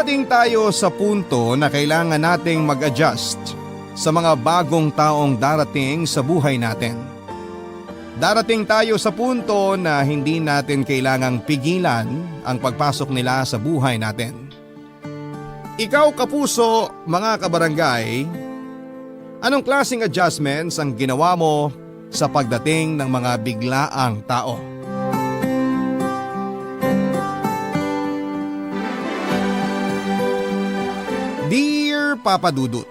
Dumadating tayo sa punto na kailangan nating mag-adjust sa mga bagong taong darating sa buhay natin. Darating tayo sa punto na hindi natin kailangang pigilan ang pagpasok nila sa buhay natin. Ikaw kapuso, mga kabarangay, anong klaseng adjustments ang ginawa mo sa pagdating ng mga biglaang tao? Dear Papa Dudut,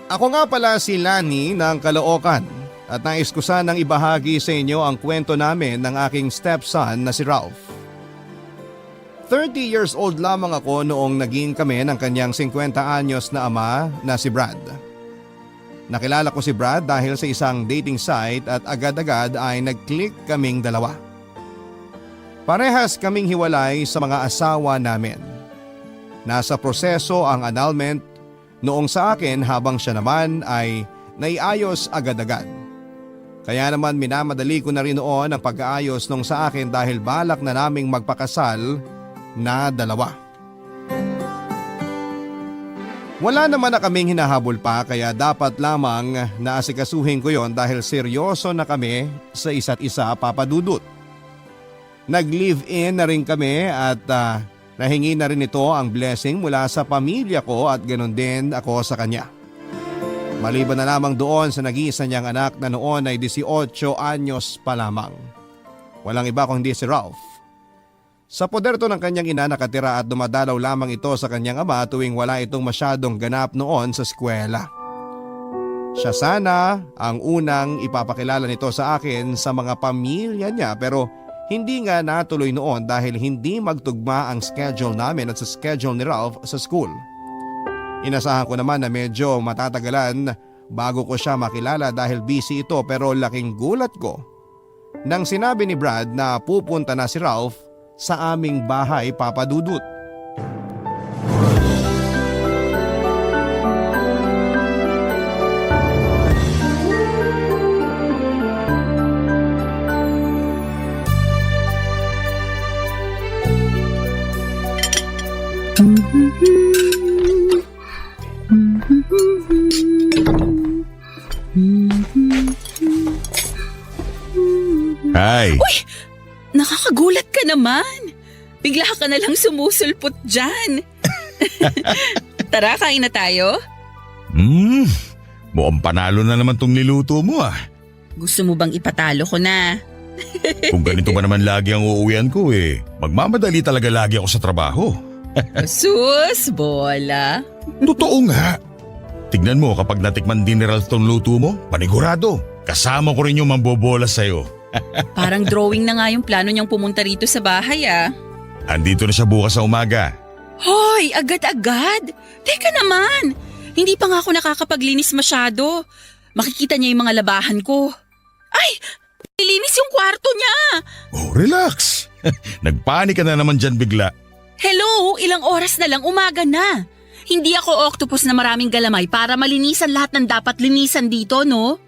ako nga pala si Lani ng Caloocan at nais ko sanang ibahagi sa inyo ang kwento namin ng aking stepson na si Ralph. 30 years old lamang ako noong naging kami ng kanyang 50 anyos na ama na si Brad. Nakilala ko si Brad dahil sa isang dating site at agad-agad ay nag-click kaming dalawa. Parehas kaming hiwalay sa mga asawa namin. Nasa proseso ang annulment noong sa akin habang siya naman ay naiayos agad-agad. Kaya naman minamadali ko na rin noon ang pag-aayos nung sa akin dahil balak na naming magpakasal na dalawa. Wala naman na kaming hinahabol pa kaya dapat lamang naasikasuhin ko yon dahil seryoso na kami sa isa't isa, Papa Dudut. Nag-live-in na rin kami at nahingi na rin ito ang blessing mula sa pamilya ko at ganoon din ako sa kanya. Maliban na lamang doon sa nag-iisa niyang anak na noon ay 18 anyos pa lamang. Walang iba kundi si Ralph. Sa poder to ng kanyang ina nakatira at dumadalaw lamang ito sa kanyang ama tuwing wala itong masyadong ganap noon sa eskwela. Siya sana ang unang ipapakilala nito sa akin sa mga pamilya niya pero hindi nga natuloy noon dahil hindi magtugma ang schedule namin at sa schedule ni Ralph sa school. Inasahan ko naman na medyo matatagalan bago ko siya makilala dahil busy ito pero laking gulat ko nang sinabi ni Brad na pupunta na si Ralph sa aming bahay, Papa Dudut. Hi! Uy! Nakakagulat ka naman. Bigla ka na lang sumusulpot dyan. Tara, kain na tayo. Mukhang panalo na naman tong niluto mo ah. Gusto mo bang ipatalo ko na? Kung ganito ba naman lagi ang uuwian ko magmamadali talaga lagi ako sa trabaho. Sus, bola. Totoo nga. Tignan mo kapag natikman din ni Ralph tong luto mo, panigurado. Kasama ko rin yung mambobola sa'yo. Parang drawing na nga yung plano niyang pumunta rito sa bahay ah. Andito na siya bukas sa umaga. Hoy, agad-agad. Teka naman, hindi pa nga ako nakakapaglinis masyado. Makikita niya yung mga labahan ko. Ay, nilinis yung kwarto niya. Oh, relax. Nagpanik ka na naman dyan bigla. Hello, ilang oras na lang umaga na. Hindi ako octopus na maraming galamay para malinisan lahat ng dapat linisan dito, no?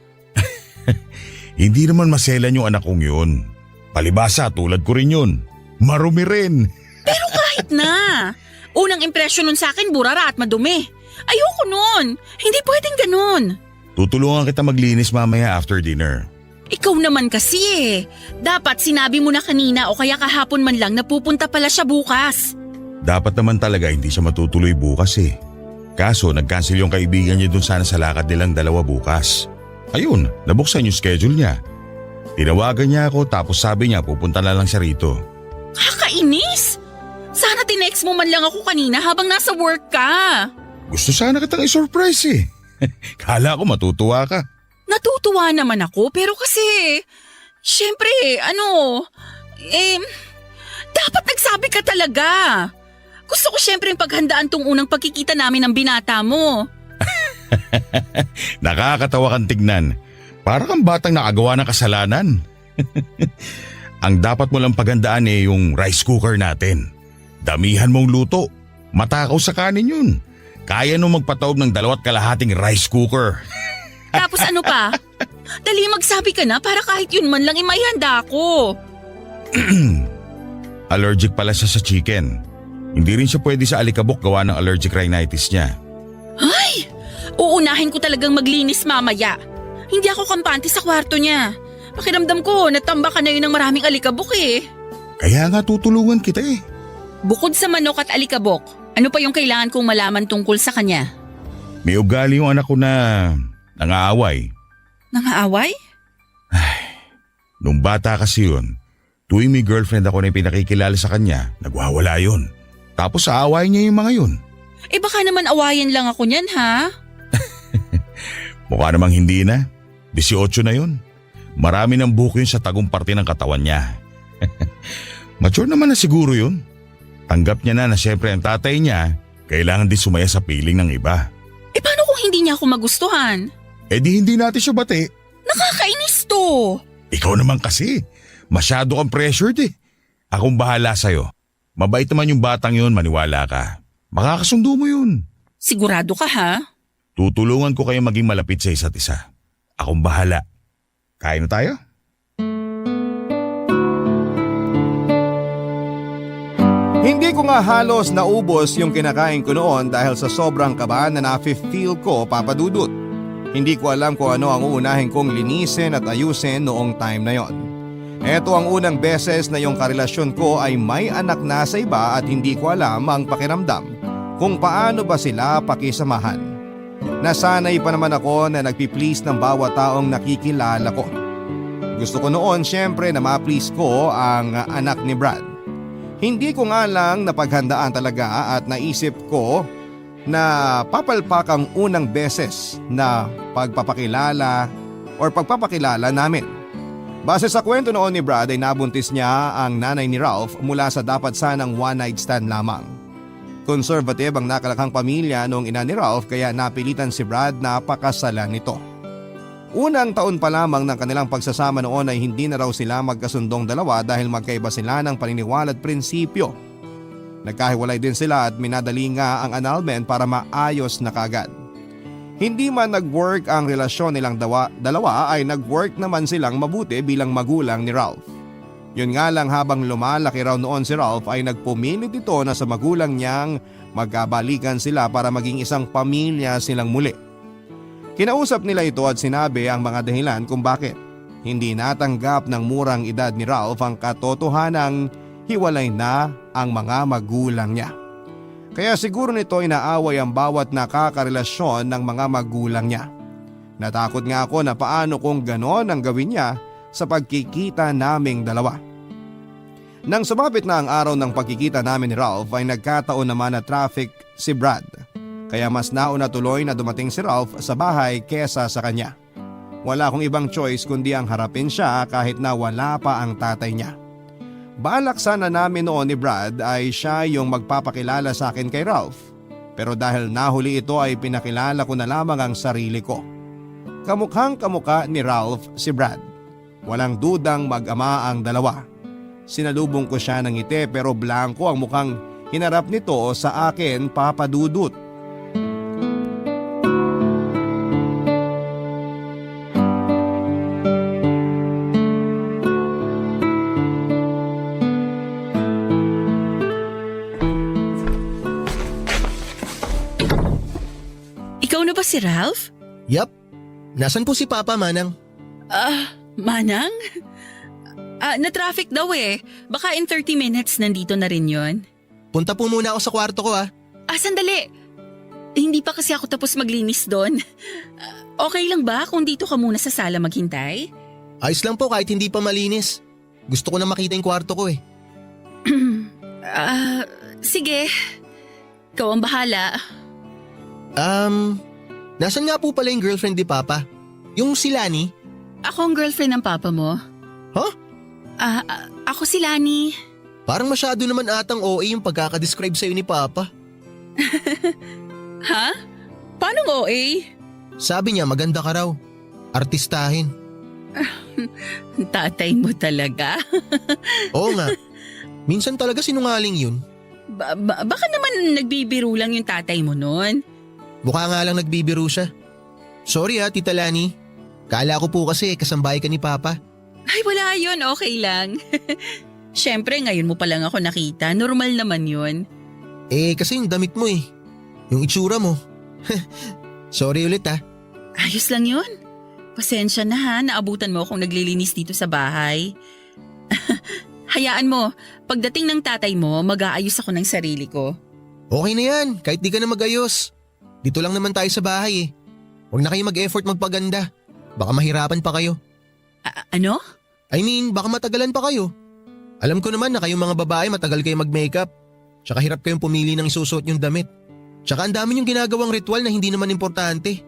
Hindi naman maselan yung anak kong yun. Palibasa, tulad ko rin yun. Marumi rin. Pero kahit na. Unang impresyon nun sa akin, burara at madumi. Ayoko nun. Hindi pwedeng ganun. Tutulungan kita maglinis mamaya after dinner. Ikaw naman kasi eh. Dapat sinabi mo na kanina o kaya kahapon man lang na pupunta pala siya bukas. Dapat naman talaga hindi siya matutuloy bukas eh. Kaso nag-cancel yung kaibigan niya dun sana sa lakad nilang dalawa bukas. Ayun, nabuksan yung schedule niya. Tinawagan niya ako tapos sabi niya pupunta na lang siya rito. Kakainis! Sana tinext mo man lang ako kanina habang nasa work ka. Gusto sana kitang i-surprise eh. Kala ko matutuwa ka. Natutuwa naman ako pero kasi, syempre, dapat nagsabi ka talaga. Gusto ko syempre paghandaan tong unang pagkikita namin ng binata mo. Nakakatawa kang tignan. Para kang batang nakagawa ng kasalanan. Ang dapat mo lang paghandaan yung rice cooker natin. Damihan mong luto. Matakaw sa kanin yun. Kaya nung magpataob ng 2.5 rice cooker. Tapos ano pa? Dali magsabi ka na para kahit yun man lang maihanda ko. Allergic pala siya sa chicken. Hindi rin siya pwede sa alikabok gawa ng allergic rhinitis niya. Ay! Uunahin ko talagang maglinis mamaya. Hindi ako kampante sa kwarto niya. Pakiramdam ko, natamba ka na yun ng maraming alikabok eh. Kaya nga tutulungan kita eh. Bukod sa manok at alikabok, ano pa yung kailangan kong malaman tungkol sa kanya? May ugali yung anak ko na nangaaway. Nangaaway? Nung bata kasi yun, tuwing may girlfriend ako na pinakikilala sa kanya, nagwawala yun. Tapos aaway niya yung mga yun. Eh baka naman awayan lang ako niyan ha? Mukha namang hindi na. 18 na yun. Marami ng buhok yun sa tagong parte ng katawan niya. Mature naman na siguro yun. Tanggap niya na siyempre ang tatay niya kailangan din sumaya sa piling ng iba. Eh paano kung hindi niya ako magustuhan? Eh di hindi natin siya bati. Nakakainis to. Ikaw naman kasi. Masyado kang pressured eh. Akong bahala sa'yo. Mabait naman yung batang yun, maniwala ka. Makakasundo mo yun. Sigurado ka ha? Tutulungan ko kayo maging malapit sa isa't isa. Akong bahala. Kain na tayo? Hindi ko nga halos naubos yung kinakain ko noon dahil sa sobrang kaba na nafe-feel ko, Papa Dudut. Hindi ko alam kung ano ang uunahin kong linisin at ayusin noong time na yon. Ito ang unang beses na yung karelasyon ko ay may anak na sa iba at hindi ko alam ang pakiramdam kung paano ba sila pakisamahan. Nasanay pa naman ako na nagpi-please ng bawat taong nakikilala ko. Gusto ko noon syempre na ma-please ko ang anak ni Brad. Hindi ko nga lang napaghandaan talaga at naisip ko na papalpak ang unang beses na pagpapakilala namin. Base sa kwento noon ni Brad ay nabuntis niya ang nanay ni Ralph mula sa dapat sanang one night stand lamang. Conservative ang nakalakhang pamilya noong ina ni Ralph kaya napilitan si Brad na pakasalan nito. Unang taon pa lamang ng kanilang pagsasama noon ay hindi na raw sila magkasundong dalawa dahil magkaiba sila ng paniniwala at prinsipyo. Nagkahiwalay din sila at minadali nga ang annulment para maayos na kagad. Hindi man nag-work ang relasyon nilang dalawa ay nag-work naman silang mabuti bilang magulang ni Ralph. Yun nga lang habang lumalaki raw noon si Ralph ay nagpumilit ito na sa magulang niyang magkabalikan sila para maging isang pamilya silang muli. Kinausap nila ito at sinabi ang mga dahilan kung bakit hindi natanggap ng murang edad ni Ralph ang katotohanang hiwalay na ang mga magulang niya. Kaya siguro nito inaaway ang bawat nakakarelasyon ng mga magulang niya. Natakot nga ako na paano kung ganon ang gawin niya sa pagkikita naming dalawa. Nang sumapit na ang araw ng pagkikita namin ni Ralph ay nagkataon naman na traffic si Brad. Kaya mas nauna tuloy na dumating si Ralph sa bahay kesa sa kanya. Wala akong ibang choice kundi ang harapin siya kahit na wala pa ang tatay niya. Balak sana namin noon ni Brad ay siya yung magpapakilala sa akin kay Ralph. Pero dahil nahuli ito ay pinakilala ko na lamang ang sarili ko. Kamukhang kamukha ni Ralph si Brad. Walang dudang mag-ama ang dalawa. Sinalubong ko siya ng ngiti pero blanco ang mukhang hinarap nito sa akin, Papa Dudut. Ikaw na ba si Ralph? Yup. Nasaan po si Papa, Manang? Manang? Na-traffic daw eh. Baka in 30 minutes nandito na rin yon. Punta po muna ako sa kwarto ko Sandali. Hindi pa kasi ako tapos maglinis doon. Okay lang ba kung dito ka muna sa sala maghintay? Ayos lang po kahit hindi pa malinis. Gusto ko na makita yung kwarto ko eh. Sige. Ikaw ang bahala. Nasaan nga po pala yung girlfriend ni Papa? Yung si Lani? Ako ang girlfriend ng papa mo. Huh? Ako si Lani. Parang masyado naman atang OA yung pagkakadescribe sa'yo ni Papa. Ha? Paano OA? Sabi niya maganda ka raw. Artistahin. Tatay mo talaga? Oo nga. Minsan talaga sinungaling yun. Baka naman nagbibiro lang yung tatay mo nun. Mukha nga lang nagbibiro siya. Sorry Tita Lani. Kala ko po kasi kasambahay ka ni Papa. Ay wala yun, okay lang. Siyempre ngayon mo pa lang ako nakita, normal naman yun. Kasi yung damit mo eh. Yung itsura mo. Sorry ulit ah. Ayos lang yun. Pasensya na ha, naabutan mo akong naglilinis dito sa bahay. Hayaan mo, pagdating ng tatay mo, mag-aayos ako ng sarili ko. Okay na yan, kahit di ka na mag-ayos. Dito lang naman tayo sa bahay eh. Huwag na kayo mag-effort magpaganda. Baka mahirapan pa kayo. Ano? I mean, baka matagalan pa kayo. Alam ko naman na kayong mga babae matagal kayo mag-makeup. Tsaka hirap kayong pumili ng isusuot yung damit. Tsaka ang dami yung ginagawang ritual na hindi naman importante.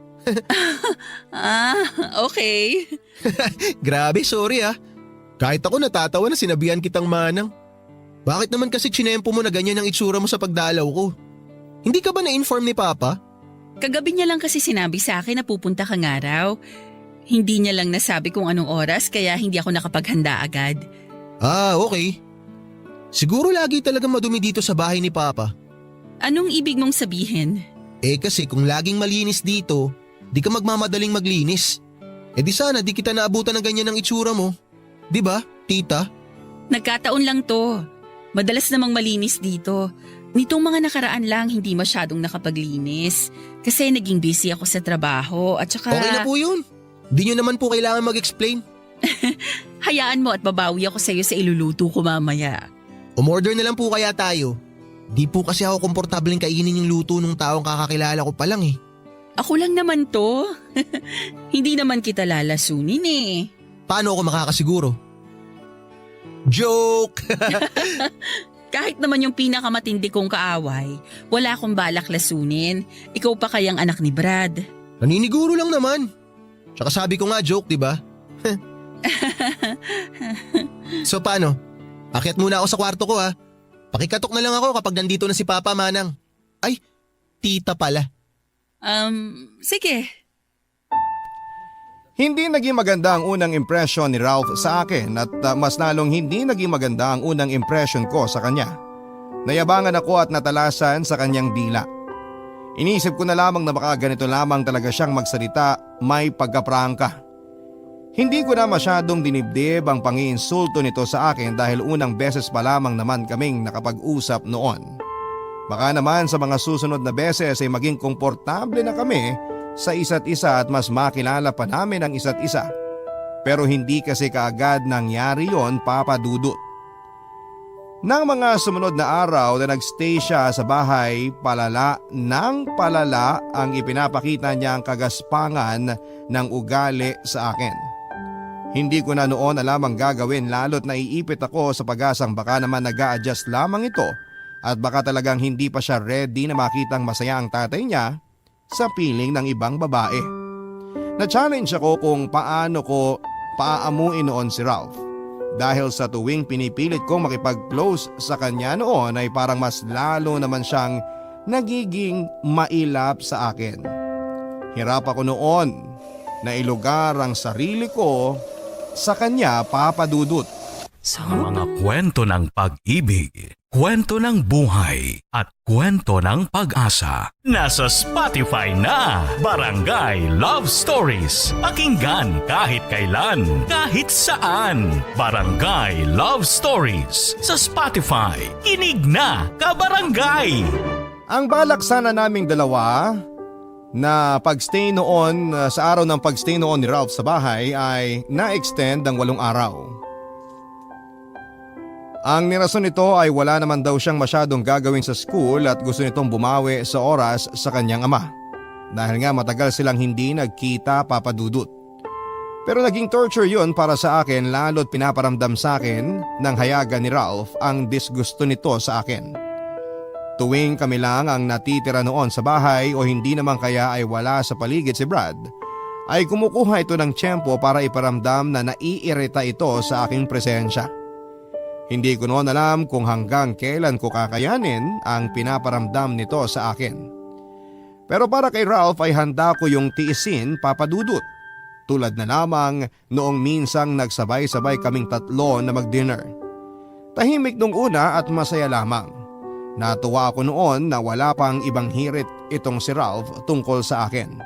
Okay. Grabe, sorry ah. Kahit ako natatawa na sinabihan kitang manang. Bakit naman kasi tsinempo mo na ganyan ang itsura mo sa pagdalaw ko? Hindi ka ba na-inform ni Papa? Kagabi niya lang kasi sinabi sa akin na pupunta kang araw. Hindi niya lang nasabi kung anong oras kaya hindi ako nakapaghanda agad. Okay. Siguro lagi talaga madumi dito sa bahay ni Papa. Anong ibig mong sabihin? Kasi kung laging malinis dito, di ka magmamadaling maglinis. Di sana di kita naabutan ng ganyan ang itsura mo. Di ba, tita? Nagkataon lang to. Madalas namang malinis dito. Nitong mga nakaraan lang hindi masyadong nakapaglinis. Kasi naging busy ako sa trabaho at saka… Okay na po yun. Di nyo naman po kailangan mag-explain. Hayaan mo at babawi ako sa iyo sa iluluto ko mamaya. Umorder na lang po kaya tayo. Di po kasi ako komportableng kainin yung luto ng taong kakakilala ko pa lang eh. Ako lang naman to. Hindi naman kita lalasunin eh. Paano ako makakasiguro? Joke! Kahit naman yung pinakamatindi kong kaaway, wala akong balak lasunin. Ikaw pa kayang anak ni Brad. Naniniguro lang naman. Tsaka sabi ko nga joke, di ba? So paano? Akyat muna ako sa kwarto ko ha. Pakikatok na lang ako kapag nandito na si Papa Manang. Ay, tita pala. Sige. Hindi naging maganda ang unang impression ni Ralph sa akin at mas lalong hindi naging maganda ang unang impression ko sa kanya. Nayabangan ako at natalasan sa kanyang dila. Inisip ko na lamang na baka ganito lamang talaga siyang magsalita, may pagkaprangka. Hindi ko na masyadong dinibdib ang pangiinsulto nito sa akin dahil unang beses pa lamang naman kaming nakapag-usap noon. Baka naman sa mga susunod na beses ay maging komportable na kami sa isa't isa at mas makilala pa namin ang isa't isa. Pero hindi kasi kaagad nangyari yon, Papa Dudut. Nang mga sumunod na araw na nagstay siya sa bahay, palala ang ipinapakita niyang kagaspangan ng ugali sa akin. Hindi ko na noon alam ang gagawin lalo't naiipit ako sa pag-asang baka naman nag-a-adjust lamang ito at baka talagang hindi pa siya ready na makitang masaya ang tatay niya sa piling ng ibang babae. Na-challenge ako kung paano ko paaamuin noon si Ralph. Dahil sa tuwing pinipilit kong makipag-close sa kanya noon ay parang mas lalo naman siyang nagiging mailap sa akin. Hirap ako noon na ilugar ang sarili ko sa kanya, Papa Dudut. Sa mga kwento ng pag-ibig, kwento ng buhay at kwento ng pag-asa. Nasa Spotify na Barangay Love Stories. Pakinggan kahit kailan, kahit saan. Barangay Love Stories sa Spotify. Kinig na, kabarangay! Ang balak sana naming dalawa na pagstay noon sa araw ng pagstay noon ni Ralph sa bahay ay na-extend ng 8 araw. Ang nirason nito ay wala naman daw siyang masyadong gagawin sa school at gusto nitong bumawi sa oras sa kanyang ama. Dahil nga matagal silang hindi nagkita, Papa Dudut. Pero naging torture yun para sa akin lalo't pinaparamdam sa akin ng hayagan ni Ralph ang disgusto nito sa akin. Tuwing kami lang ang natitira noon sa bahay o hindi naman kaya ay wala sa paligid si Brad, ay kumukuha ito ng tiyempo para iparamdam na naiirita ito sa aking presensya. Hindi ko noon alam kung hanggang kailan ko kakayanin ang pinaparamdam nito sa akin. Pero para kay Ralph ay handa ko yung tiisin, Papa Dudut. Tulad na lamang noong minsang nagsabay-sabay kaming tatlo na mag-dinner. Tahimik nung una at masaya lamang. Natuwa ako noon na wala pang ibang hirit itong si Ralph tungkol sa akin.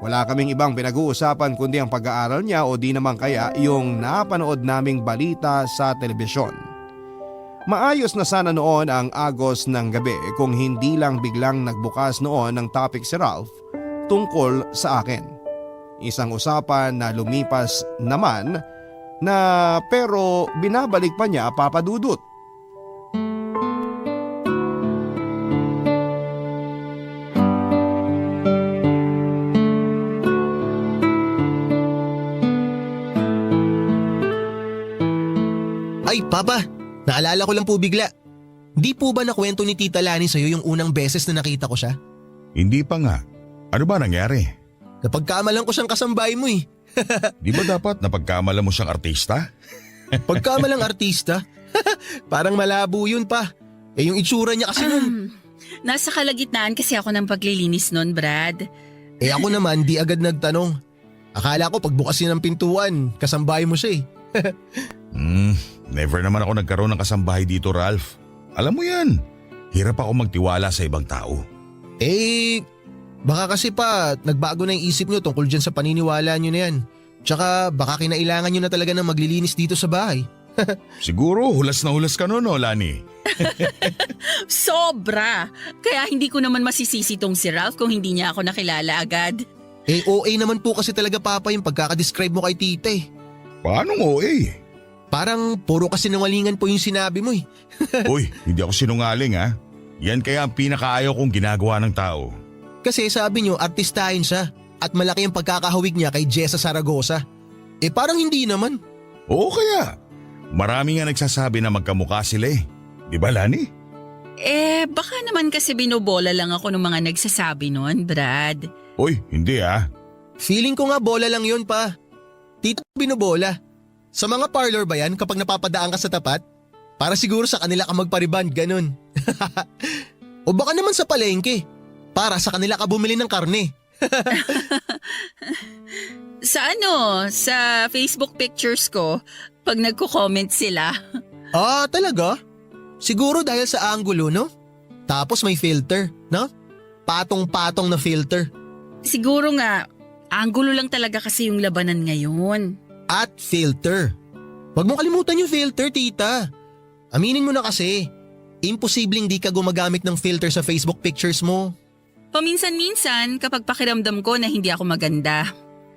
Wala kaming ibang pinag-uusapan kundi ang pag-aaral niya o di naman kaya yung napanood naming balita sa telebisyon. Maayos na sana noon ang agos ng gabi kung hindi lang biglang nagbukas noon ng topic si Ralph tungkol sa akin. Isang usapan na lumipas naman na pero binabalik pa niya Papa Dudut. Ay, Papa, naalala ko lang po bigla. Di po ba nakwento ni Tita Lani sa'yo yung unang beses na nakita ko siya? Hindi pa nga. Ano ba nangyari? Napagkamalan ko siyang kasambahay mo eh. Di ba dapat napagkamala mo siyang artista? Pagkamalang artista? Parang malabo yun pa. Eh yung itsura niya kasi nun. Nasa kalagitnaan kasi ako ng paglilinis nun, Brad. Eh ako naman di agad nagtanong. Akala ko pagbukas niya ng pintuan, kasambahay mo siya eh. Never naman ako nagkaroon ng kasambahay dito, Ralph. Alam mo yan, hirap ako magtiwala sa ibang tao. Eh, baka kasi pa nagbago na yung isip niyo tungkol dyan sa paniniwala niyo na yan. Tsaka baka kinailangan niyo na talaga ng maglilinis dito sa bahay. Siguro hulas na hulas ka noon, Lani. Sobra! Kaya hindi ko naman masisisi tong si Ralph kung hindi niya ako nakilala agad. Eh OA naman po kasi talaga Papa yung pagkakadescribe mo kay Tita eh. Paano OA? Parang puro kasinungalingan po yung sinabi mo eh. Uy, hindi ako sinungaling ha. Yan kaya ang pinakaayaw kong ginagawa ng tao. Kasi sabi niyo artistahin siya at malaki ang pagkakahawig niya kay Jessa Zaragoza. Eh parang hindi naman. Oo kaya. Marami nga nagsasabi na magkamukha sila eh. Di ba, Lani? Baka naman kasi binobola lang ako ng mga nagsasabi nun, Brad. Uy, hindi ha. Feeling ko nga bola lang yun pa. Tito binobola. Sa mga parlor ba yan kapag napapadaan ka sa tapat? Para siguro sa kanila ka magpariband, ganun. O baka naman sa palengke. Para sa kanila ka bumili ng karne. Sa Facebook pictures ko, pag nagko-comment sila. Ah, talaga? Siguro dahil sa angulo, no? Tapos may filter, no? Patong-patong na filter. Siguro nga, anggulo lang talaga kasi yung labanan ngayon. At filter. Huwag mong kalimutan yung filter, tita. Aminin mo na kasi, imposibleng di ka gumagamit ng filter sa Facebook pictures mo. Paminsan-minsan kapag pakiramdam ko na hindi ako maganda.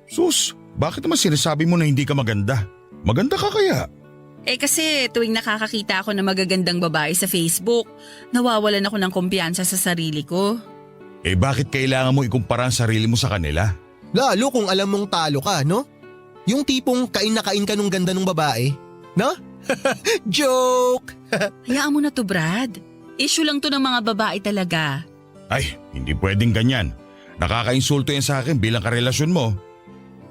Sus, bakit naman sinasabi mo na hindi ka maganda? Maganda ka kaya? Kasi tuwing nakakakita ako ng magagandang babae sa Facebook, nawawalan ako ng kumpiyansa sa sarili ko. Bakit kailangan mo ikumpara ang sarili mo sa kanila? Lalo kung alam mong talo ka, no? Yung tipong kain na kain ka nung ganda nung babae, no? Joke! Hayaan mo na to, Brad. Issue lang to ng mga babae talaga. Ay, hindi pwedeng ganyan. Nakakainsulto yan sa akin bilang karelasyon mo.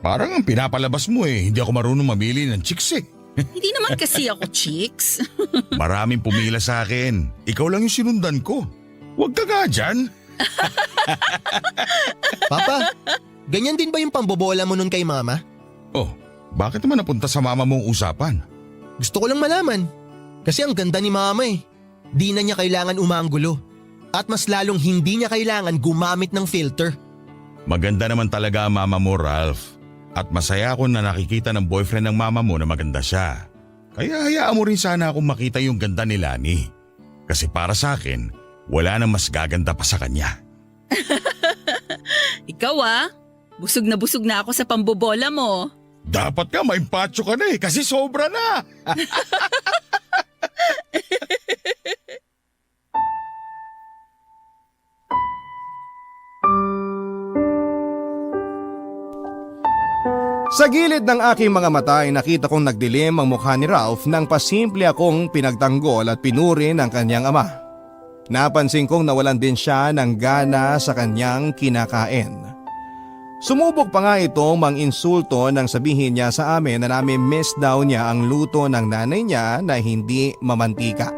Parang ang pinapalabas mo hindi ako marunong mamili ng chicks eh. Hindi naman kasi ako chicks. Maraming pumila sa akin. Ikaw lang yung sinundan ko. Huwag ka nga dyan. Papa, ganyan din ba yung pambobola mo nun kay mama? Oh, bakit naman napunta sa mama mong usapan? Gusto ko lang malaman. Kasi ang ganda ni mama eh. Di na niya kailangan umanggulo. At mas lalong hindi niya kailangan gumamit ng filter. Maganda naman talaga ang mama mo, Ralph. At masaya ako na nakikita ng boyfriend ng mama mo na maganda siya. Kaya hayaan mo rin sana akong makita yung ganda ni Lani. Kasi para sa akin, wala nang mas gaganda pa sa kanya. Ikaw busog na ako sa pambobola mo. Dapat ka, may patso ka na kasi sobra na. Sa gilid ng aking mga mata ay nakita kong nagdilim ang mukha ni Ralph nang pasimple akong pinagtanggol at pinuri ng kanyang ama. Napansin kong nawalan din siya ng gana sa kanyang kinakain. Sumubok pa nga itong mang-insulto nang sabihin niya sa amin na nami-miss daw niya ang luto ng nanay niya na hindi mamantika.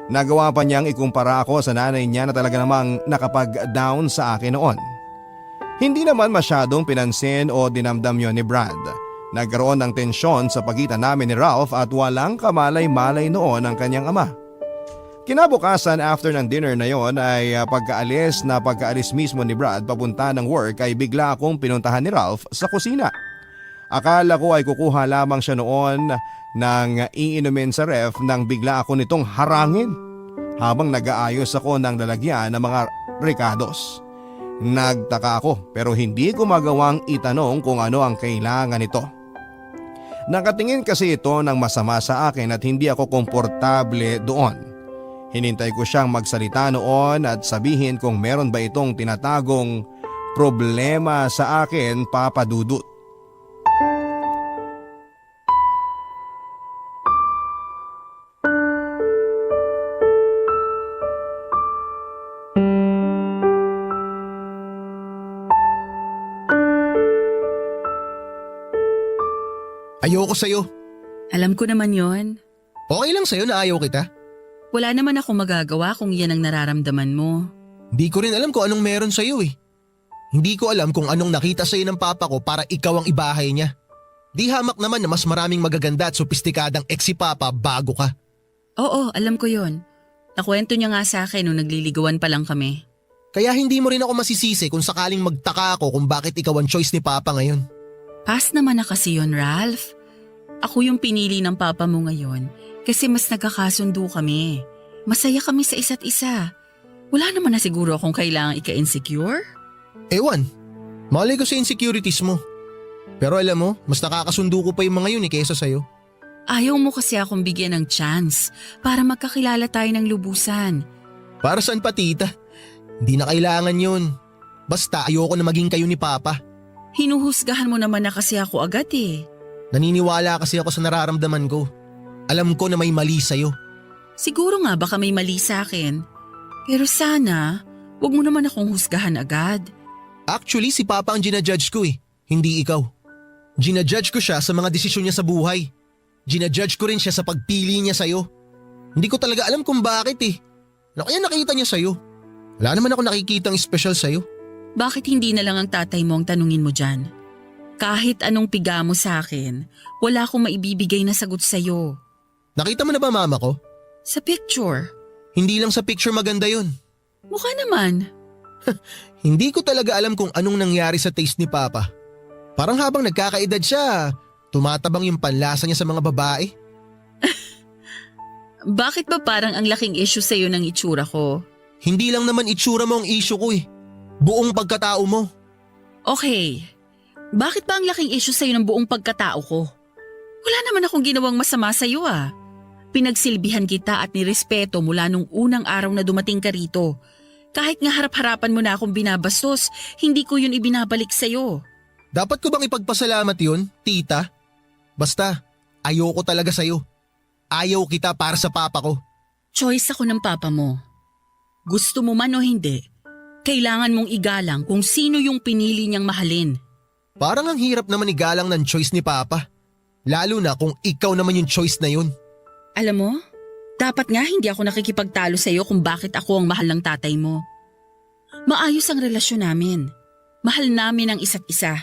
Nagawa pa niyang ikumpara ako sa nanay niya na talaga namang nakapag-down sa akin noon. Hindi naman masyadong pinansin o dinamdam yon ni Brad. Nagkaroon ng tensyon sa pagitan namin ni Ralph at walang kamalay-malay noon ang kanyang ama. Kinabukasan after ng dinner na yon ay pagkaalis mismo ni Brad papunta ng work ay bigla akong pinuntahan ni Ralph sa kusina. Akala ko ay kukuha lamang siya noon ng iinumin sa ref nang bigla ako nitong harangin habang nag-aayos ako ng lalagyan ng mga rekados. Nagtaka ako pero hindi ko magawang itanong kung ano ang kailangan nito. Nakatingin kasi ito ng masama sa akin at hindi ako komportable doon. Hinintay ko siyang magsalita noon at sabihin kung meron ba itong tinatagong problema sa akin, Papa Dudut. Ayoko sa'yo. Alam ko naman yon. Okay lang sa'yo na ayaw kita. Wala naman ako magagawa kung yan ang nararamdaman mo. Hindi ko rin alam kung anong meron sa'yo eh. Hindi ko alam kung anong nakita sa'yo ng papa ko para ikaw ang ibahay niya. Di hamak naman na mas maraming magaganda at sopistikadang ex si papa bago ka. Oo, alam ko yon. Nakwento niya nga sa akin nung nagliligawan pa lang kami. Kaya hindi mo rin ako masisisi kung sakaling magtaka ako kung bakit ikaw ang choice ni papa ngayon. Pass naman na kasi yon, Ralph. Ako yung pinili ng papa mo ngayon kasi mas nagkakasundo kami. Masaya kami sa isa't isa. Wala naman na siguro akong kailangang ika-insecure. Ewan, malay ko sa insecurities mo. Pero alam mo, mas nakakasundo ko pa yung mga yun kaysa sa'yo. Ayaw mo kasi akong bigyan ng chance para magkakilala tayo ng lubusan. Para saan pa tita? Hindi na kailangan yun. Basta ayoko na maging kayo ni papa. Hinuhusgahan mo naman na kasi ako agad eh. Naniniwala kasi ako sa nararamdaman ko. Alam ko na may mali sa'yo. Siguro nga baka may mali sa akin. Pero sana, wag mo naman akong husgahan agad. Actually, si papa ang ginajudge ko eh, hindi ikaw. Ginajudge ko siya sa mga desisyon niya sa buhay. Ginajudge ko rin siya sa pagpili niya sa'yo. Hindi ko talaga alam kung bakit eh. Ano kaya nakita niya sa'yo? Wala naman ako nakikitang special sa'yo. Bakit hindi na lang ang tatay mo ang tanungin mo dyan? Kahit anong piga mo sa akin, wala akong maibibigay na sagot sa'yo. Nakita mo na ba mama ko? Sa picture, Hindi lang sa picture maganda yun. mukha naman. Hindi ko talaga alam kung anong nangyari sa taste ni papa. Parang habang nagkakaedad siya, tumatabang yung panlasa niya sa mga babae. Bakit ba parang ang laking issue sa'yo ng itsura ko? Hindi lang naman itsura mo ang issue ko eh. Buong pagkatao mo. Okay, bakit ba ang laking issue sa'yo ng buong pagkatao ko? Wala naman akong ginawang masama sa'yo ah. Pinagsilbihan kita at nirespeto mula nung unang araw na dumating ka rito. Kahit nga harap-harapan mo na akong binabastos, hindi ko yun ibinabalik sa'yo. Dapat ko bang ipagpasalamat yun, tita? Basta, ayoko talaga sa'yo. Ayaw kita para sa papa ko. Choice ako ng papa mo. Gusto mo man o hindi, kailangan mong igalang kung sino yung pinili niyang mahalin. Parang ang hirap naman igalang ng choice ni papa. Lalo na kung ikaw naman yung choice na yun. Alam mo, dapat nga hindi ako nakikipagtalo sa'yo kung bakit ako ang mahal ng tatay mo. Maayos ang relasyon namin. Mahal namin ang isa't isa.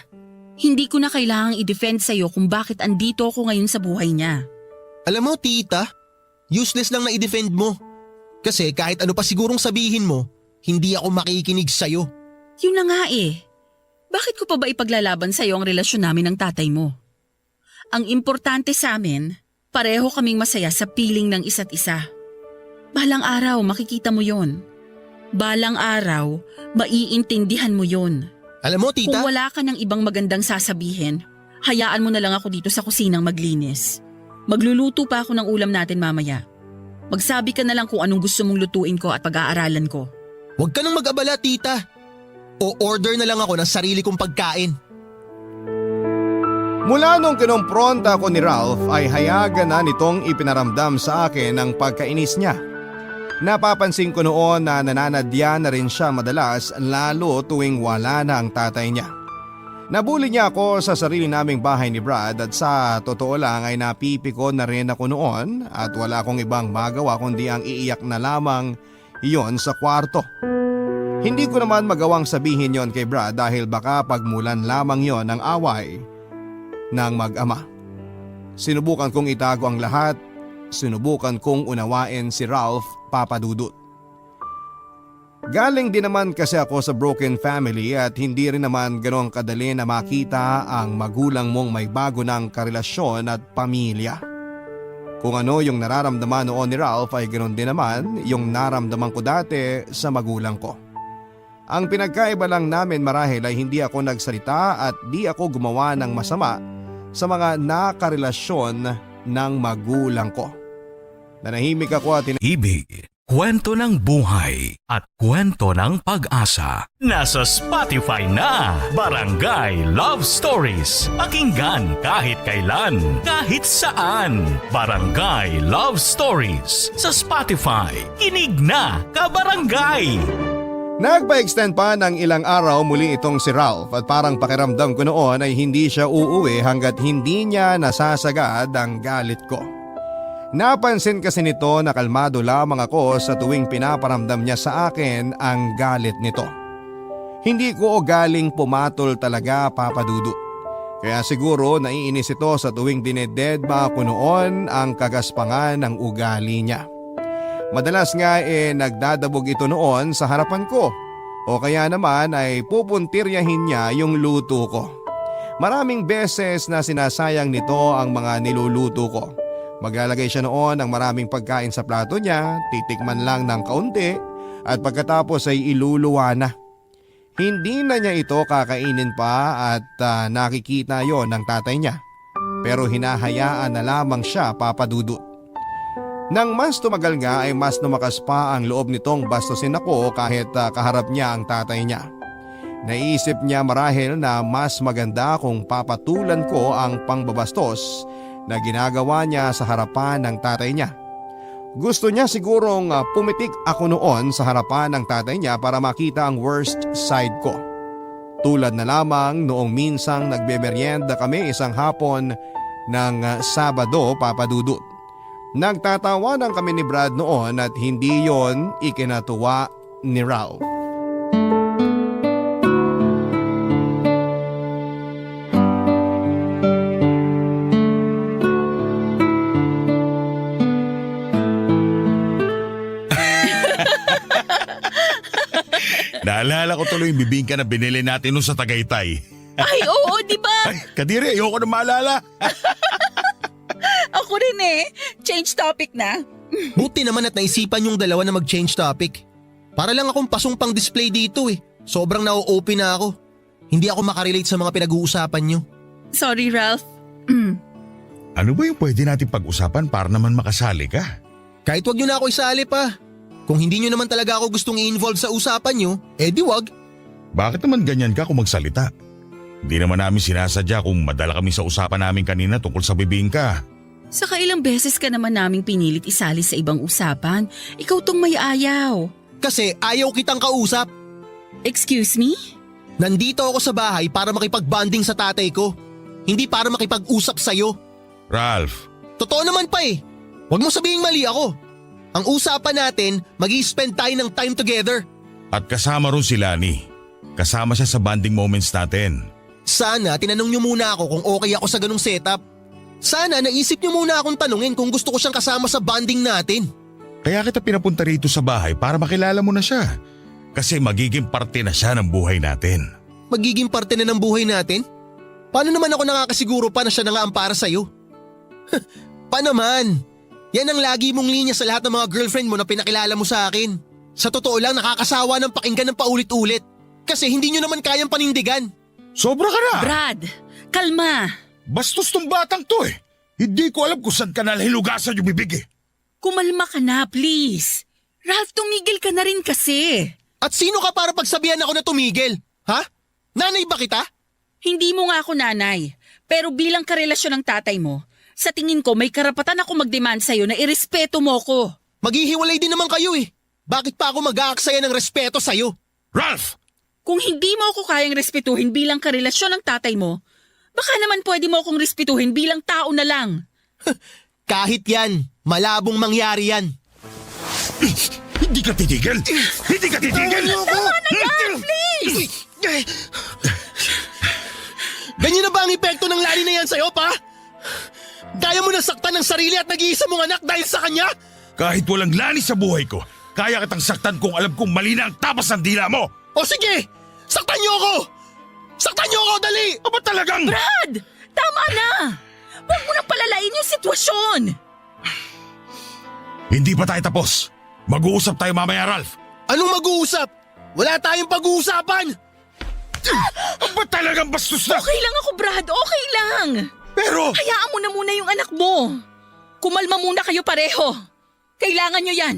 Hindi ko na kailangang i-defend sa'yo kung bakit andito ako ngayon sa buhay niya. Alam mo, tita, useless lang na i-defend mo. Kasi kahit ano pa sigurong sabihin mo, hindi ako makikinig sa'yo. Yun na nga eh. Bakit ko pa ba ipaglalaban sa'yo ang relasyon namin ng tatay mo? Ang importante sa amin, pareho kaming masaya sa piling ng isa't isa. Balang araw makikita mo yon. Balang araw, maiintindihan mo yon. Alam mo, tita, Kung wala ka ng ibang magandang sasabihin, hayaan mo na lang ako dito sa kusinang maglinis. Magluluto pa ako ng ulam natin mamaya. Magsabi ka na lang kung anong gusto mong lutuin ko at pag-aaralan ko. huwag ka nang mag-abala, tita. O order na lang ako ng sarili kong pagkain. Mula nung kinompronta ko ni Ralph ay hayagan na nitong ipinaramdam sa akin ang pagkainis niya. Napapansin ko noon na nananadya na rin siya madalas lalo tuwing wala na ang tatay niya. Nabuli niya ako sa sarili naming bahay ni Brad at sa totoo lang ay napipiko na rin ako noon at wala akong ibang magawa kundi ang iiyak na lamang iyon sa kwarto. Hindi ko naman magawang sabihin yon kay Brad dahil baka pagmulan lamang yon ng away ng mag-ama. Sinubukan kong itago ang lahat, sinubukan kong unawain si Ralph, Papa Dudut. Galing din naman kasi ako sa broken family at hindi rin naman gano'ng kadali na makita ang magulang mong may bago ng karelasyon at pamilya. Kung ano yung nararamdaman noon ni Ralph ay ganoon din naman yung naramdaman ko dati sa magulang ko. Ang pinagkaiba lang namin marahil ay hindi ako nagsalita at di ako gumawa ng masama sa mga nakarelasyon ng magulang ko. Nanahimik ako at Ibig, kwento ng buhay at kwento ng pag-asa. Nasa Spotify na, Barangay Love Stories. Pakinggan kahit kailan, kahit saan. Barangay Love Stories sa Spotify. Kinig na, kabarangay! nagpa-extend pa ng ilang araw muli itong si Ralph at parang pakiramdam ko noon ay hindi siya uuwi hanggat hindi niya nasasagad ang galit ko. Napansin kasi nito na kalmado lamang ako sa tuwing pinaparamdam niya sa akin ang galit nito. Hindi ko galing pumatol talaga, Papa Dudut. Kaya siguro naiinis ito sa tuwing dinededma ko noon ang kagaspangan ng ugali niya. Madalas nga nagdadabog ito noon sa harapan ko o kaya naman ay pupuntiryahin niya yung luto ko. Maraming beses na sinasayang nito ang mga niluluto ko. Maglalagay siya noon ng maraming pagkain sa plato niya, titikman lang ng kaunti at pagkatapos ay iluluwa na. Hindi na niya ito kakainin pa at nakikita yon ng tatay niya. Pero hinahayaan na lamang siya, Papa Dudut. Nang mas tumagal nga ay mas lumakas pa ang loob nitong bastusin ako kahit kaharap niya ang tatay niya. Naisip niya marahil na mas maganda kung papatulan ko ang pangbabastos na ginagawa niya sa harapan ng tatay niya. Gusto niya sigurong pumitik ako noon sa harapan ng tatay niya para makita ang worst side ko. Tulad na lamang noong minsang nagbeberyenda kami isang hapon ng Sabado, Papa Dudut. Nagtatawanan kami ni Brad noon at hindi yon ikinatuwa ni Ralph. Naalala ko tuloy yung bibingka na binili natin nung sa Tagaytay. Ay, oo, di ba? Ay, Kadiri, ayoko na maalala. Ako rin Change topic na. Buti naman at naisipan yung dalawa na mag-change topic. Para lang akong pasong pang display dito Sobrang na-open na ako. Hindi ako makarelate sa mga pinag-uusapan nyo. Sorry, Ralph. Ano ba yung pwede natin pag-usapan para naman makasali ka? Kahit wag nyo na ako isali pa. Kung hindi nyo naman talaga ako gustong i-involve sa usapan nyo, di wag. Bakit naman ganyan ka kung magsalita? Hindi naman namin sinasadya kung madala kami sa usapan namin kanina tungkol sa bibingka. Saka ilang beses ka naman naming pinilit isali sa ibang usapan. Ikaw tong may ayaw. Kasi ayaw kitang kausap. Excuse me? Nandito ako sa bahay para makipag-bonding sa tatay ko. Hindi para makipag-usap sa'yo. Ralph, Totoo naman pa Huwag mo sabihing mali ako. Ang usapan natin, mag-i-spend tayo ng time together. at kasama ron si Lani. Kasama siya sa bonding moments natin. Sana tinanong niyo muna ako kung okay ako sa ganung setup. Sana naisip niyo muna akong tanungin kung gusto ko siyang kasama sa bonding natin. Kaya kita pinapunta rito sa bahay para makilala mo na siya. Kasi magiging parte na siya ng buhay natin. Magiging parte na ng buhay natin? Paano naman ako nakakasiguro pa na siya na nga ang para sa'yo? Pa naman? Yan ang lagi mong linya sa lahat ng mga girlfriend mo na pinakilala mo sa akin. Sa totoo lang nakakasawa ng pakinggan ng paulit-ulit. Kasi hindi nyo naman kayang panindigan. Sobra ka na! Brad, kalma. Bastos tong batang to Hindi ko alam kung saan ka nalhilugasan yung bibig Kumalma ka na, please. Ralph, tumigil ka na rin kasi. At sino ka para pagsabihan ako na tumigil? Ha? Nanay ba kita? Hindi mo nga ako nanay. Pero bilang karelasyon ng tatay mo, sa tingin ko may karapatan ako mag-demand sa'yo na irespeto mo ko. Maghihiwalay din naman kayo Bakit pa ako mag-aaksaya ng respeto sa'yo? Ralph! Kung hindi mo ako kayang respetuhin bilang karelasyon ng tatay mo, baka naman pwede mo akong respetuhin bilang tao na lang. Kahit yan, malabong mangyari yan. Hindi ka titigil! Hindi ka titigil! Tama na yan, please! Ganyan na ba ang epekto ng lani na yan sa'yo, pa? Kaya mo nasaktan ng sarili at nag-iisa mong anak dahil sa kanya? Kahit walang Lani sa buhay ko, kaya kitang saktan kung alam kong mali na ang tapas ng dila mo! O sige, saktan niyo ako! Saktan niyo ako, dali! Aba talagang… Brad! Tama na! Huwag mo nang palalain yung sitwasyon! Hindi pa tayo tapos. Mag-uusap tayo mamaya, Ralph. Anong mag-uusap? Wala tayong pag-uusapan! Ba't talagang bastos na? Okay lang ako, Brad. Okay lang. Pero… Hayaan mo na muna yung anak mo. Kumalma muna kayo pareho. Kailangan nyo yan.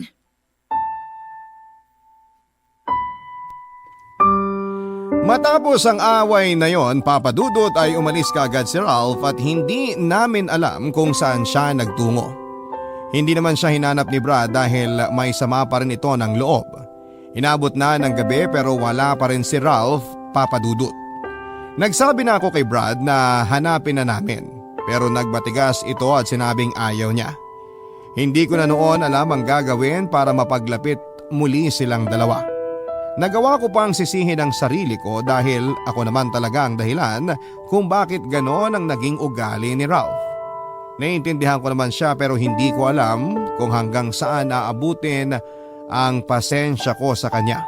Matapos ang away na yon, Papa Dudut, ay umalis kaagad si Ralph at hindi namin alam kung saan siya nagtungo. Hindi naman siya hinanap ni Brad dahil may sama pa rin ito ng loob. Inabot na ng gabi pero wala pa rin si Ralph, Papa Dudut. Nagsabi na ako kay Brad na hanapin na namin pero nagbatigas ito at sinabing ayaw niya. Hindi ko na noon alam ang gagawin para mapaglapit muli silang dalawa. Nagawa ko pang sisihin ang sarili ko dahil ako naman talaga ang dahilan kung bakit ganon ang naging ugali ni Ralph. Naiintindihan ko naman siya pero hindi ko alam kung hanggang saan aabutin ang pasensya ko sa kanya.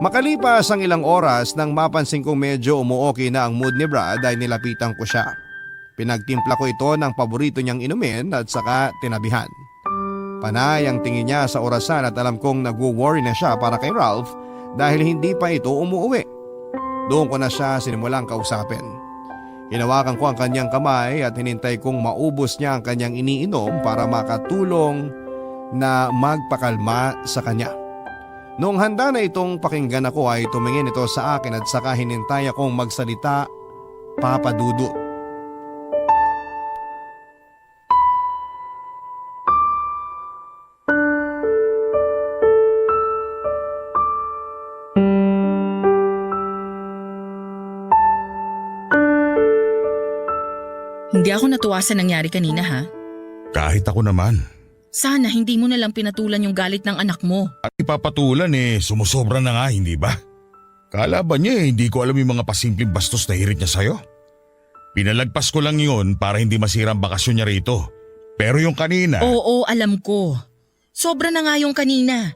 Makalipas ang ilang oras nang mapansin kong medyo umuoki na ang mood ni Brad ay nilapitan ko siya. Pinagtimpla ko ito ng paborito niyang inumin at saka tinabihan. Panay ang tingin niya sa orasan at alam kong nagwo-worry na siya para kay Ralph dahil hindi pa ito umuwi. Doon ko na siya sinimulang kausapin. Hinawakan ko ang kanyang kamay at hinintay kong maubos niya ang kanyang iniinom para makatulong na magpakalma sa kanya. Noong handa na itong pakinggan ako ay tumingin ito sa akin at saka hinintay akong magsalita, Papa Dudut. Hindi ako natuwa sa nangyari kanina, ha? Kahit ako naman. Sana hindi mo na lang pinatulan yung galit ng anak mo. At ipapatulan sumusobra na nga, hindi ba? Kalaban niya hindi ko alam yung mga pasimpleng bastos na hirit niya sa'yo. Pinalagpas ko lang yun para hindi masira ang bakasyon niya rito. Pero yung kanina… Oo, alam ko. Sobra na nga yung kanina.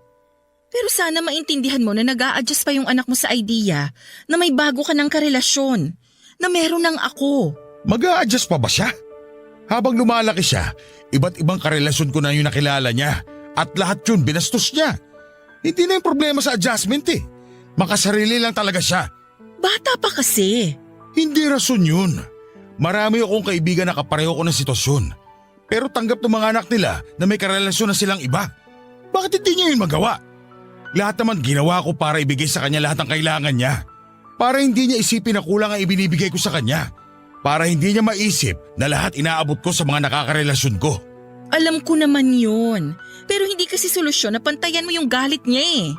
Pero sana maintindihan mo na nag-a-adjust pa yung anak mo sa idea na may bago ka ng karelasyon, na meron ng ako. Mag-a-adjust pa ba siya? Habang lumalaki siya, iba't ibang karelasyon ko na yung nakilala niya at lahat yun binastos niya. Hindi na yung problema sa adjustment Makasarili lang talaga siya. Bata pa kasi. Hindi rason yun. Marami akong kaibigan na kapareho ko ng sitwasyon. Pero tanggap ng mga anak nila na may karelasyon na silang iba. Bakit hindi niya yun magawa? Lahat naman ginawa ko para ibigay sa kanya lahat ng kailangan niya. Para hindi niya isipin na kulang ang ibinibigay ko sa kanya. Para hindi niya maisip na lahat inaabot ko sa mga nakakarelasyon ko. Alam ko naman yun. Pero hindi kasi solusyon na pantayan mo yung galit niya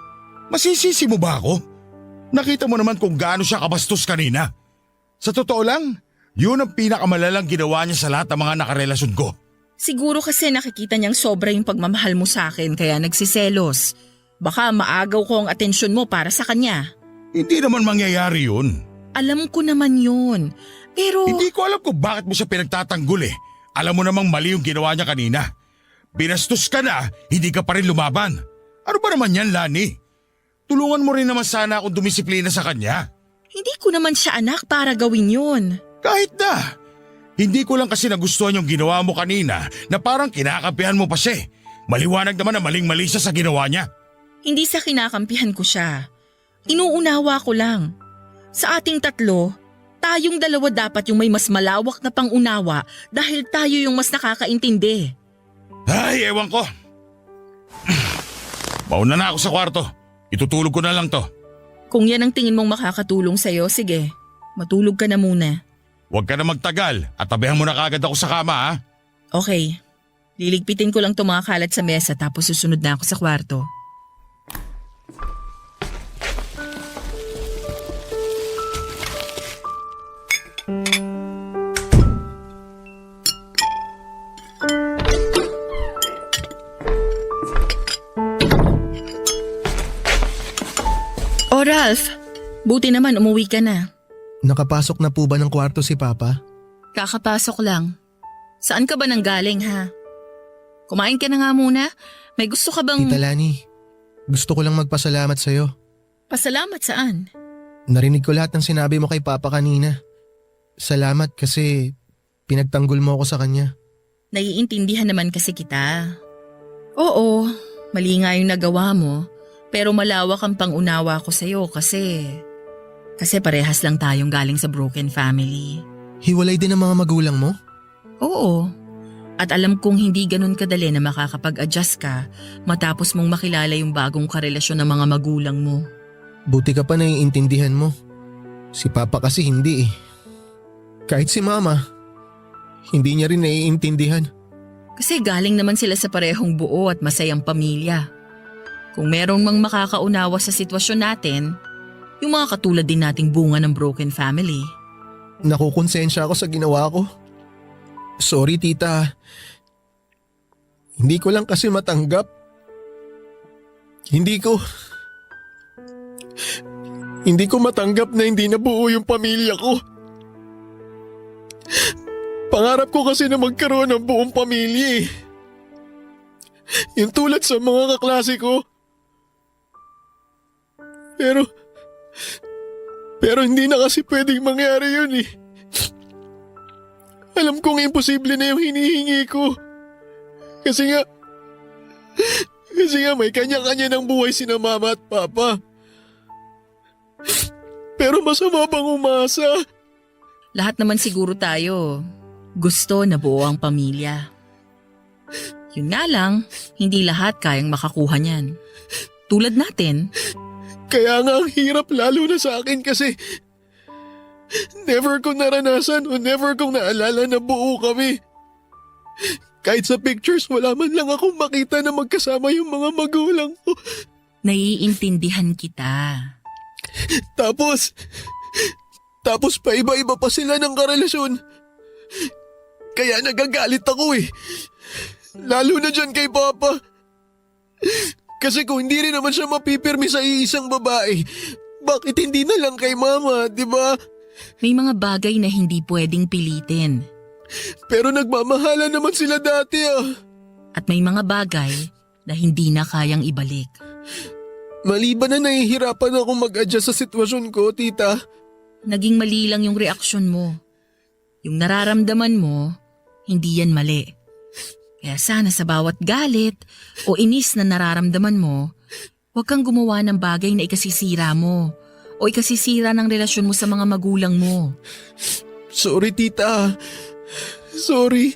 Masisisi mo ba ako? Nakita mo naman kung gaano siya kabastos kanina. Sa totoo lang, yun ang pinakamalalang ginawa niya sa lahat ng mga nakarelasyon ko. Siguro kasi nakikita niyang sobra yung pagmamahal mo sa akin kaya nagsiselos. Baka maagaw ko ang atensyon mo para sa kanya. Hindi naman mangyayari yun. Alam ko naman yun. Pero… Hindi ko alam kung bakit mo siya pinagtatanggol Alam mo namang mali yung ginawa niya kanina. Binastos ka na, hindi ka pa rin lumaban. Ano ba naman yan, Lani? Tulungan mo rin naman sana akong dumisiplina sa kanya. Hindi ko naman siya anak para gawin yun. Kahit na. Hindi ko lang kasi nagustuhan yung ginawa mo kanina na parang kinakampihan mo pa siya. Maliwanag naman na maling-mali siya sa ginawa niya. Hindi sa kinakampihan ko siya. Inuunawa ko lang. Sa ating tatlo, tayong dalawa dapat yung may mas malawak na pangunawa dahil tayo yung mas nakakaintindi. Ay, ewan ko. Mauna na ako sa kwarto. Itutulog ko na lang to. Kung yan ang tingin mong makakatulong sa'yo, sige. Matulog ka na muna. Huwag ka na magtagal at tabihan mo na kagad ako sa kama, ha? Okay. Liligpitin ko lang itong mga kalat sa mesa tapos susunod na ako sa kwarto. Ralph, buti naman umuwi ka na. Nakapasok na po ba ng kwarto si Papa? Kakapasok lang. Saan ka ba nanggaling ha? Kumain ka na nga muna. May gusto ka bang… Tita Lani, gusto ko lang magpasalamat sa'yo. Pasalamat saan? Narinig ko lahat ng sinabi mo kay Papa kanina. Salamat kasi pinagtanggol mo ako sa kanya. Naiintindihan naman kasi kita. Oo, mali nga yung nagawa mo, pero malawak ang pangunawa ko sa'yo kasi parehas lang tayong galing sa broken family. Hiwalay din ang mga magulang mo? Oo, at alam kong hindi ganun kadali na makakapag-adjust ka matapos mong makilala yung bagong karelasyon ng mga magulang mo. Buti ka pa naiintindihan mo. Si Papa kasi hindi eh. Kahit si Mama, hindi niya rin naiintindihan. Kasi galing naman sila sa parehong buo at masayang pamilya. Kung meron mang makakaunawa sa sitwasyon natin, yung mga katulad din nating bunga ng broken family. Nakukonsensya ako sa ginawa ko. Sorry tita. Hindi ko lang kasi matanggap. Hindi ko matanggap na hindi nabuo yung pamilya ko. Pangarap ko kasi na magkaroon ng buong pamilya eh. Yung tulad sa mga kaklase ko. Pero hindi na kasi pwedeng mangyari yun eh. Alam kong imposible na yung hinihingi ko. Kasi nga may kanya-kanya ng buhay sina Mama at Papa. Pero masama bang umasa? Lahat naman siguro tayo gusto na buo ang pamilya. Yun nga lang, hindi lahat kayang makakuha niyan. Tulad natin. Kaya nga ang hirap lalo na sa akin kasi never kong naranasan o never kong naalala na buo kami. Kahit sa pictures wala man lang akong makita na magkasama yung mga magulang ko. Naiintindihan kita. Tapos paiba-iba pa sila ng karelasyon. Kaya nagagalit ako eh. Lalo na dyan kay Papa. Kasi kung hindi rin naman siya mapipirmi sa iisang babae, bakit hindi na lang kay Mama, di ba? May mga bagay na hindi pwedeng pilitin. Pero nagmamahalan naman sila dati ah. At may mga bagay na hindi na kayang ibalik. Maliban na nahihirapan akong mag-adjust sa sitwasyon ko, tita. Naging mali lang yung reaksyon mo. Yung nararamdaman mo, hindi yan mali. Kaya sana sa bawat galit o inis na nararamdaman mo, huwag kang gumawa ng bagay na ikasisira mo o ikasisira ng relasyon mo sa mga magulang mo. Sorry, tita. Sorry.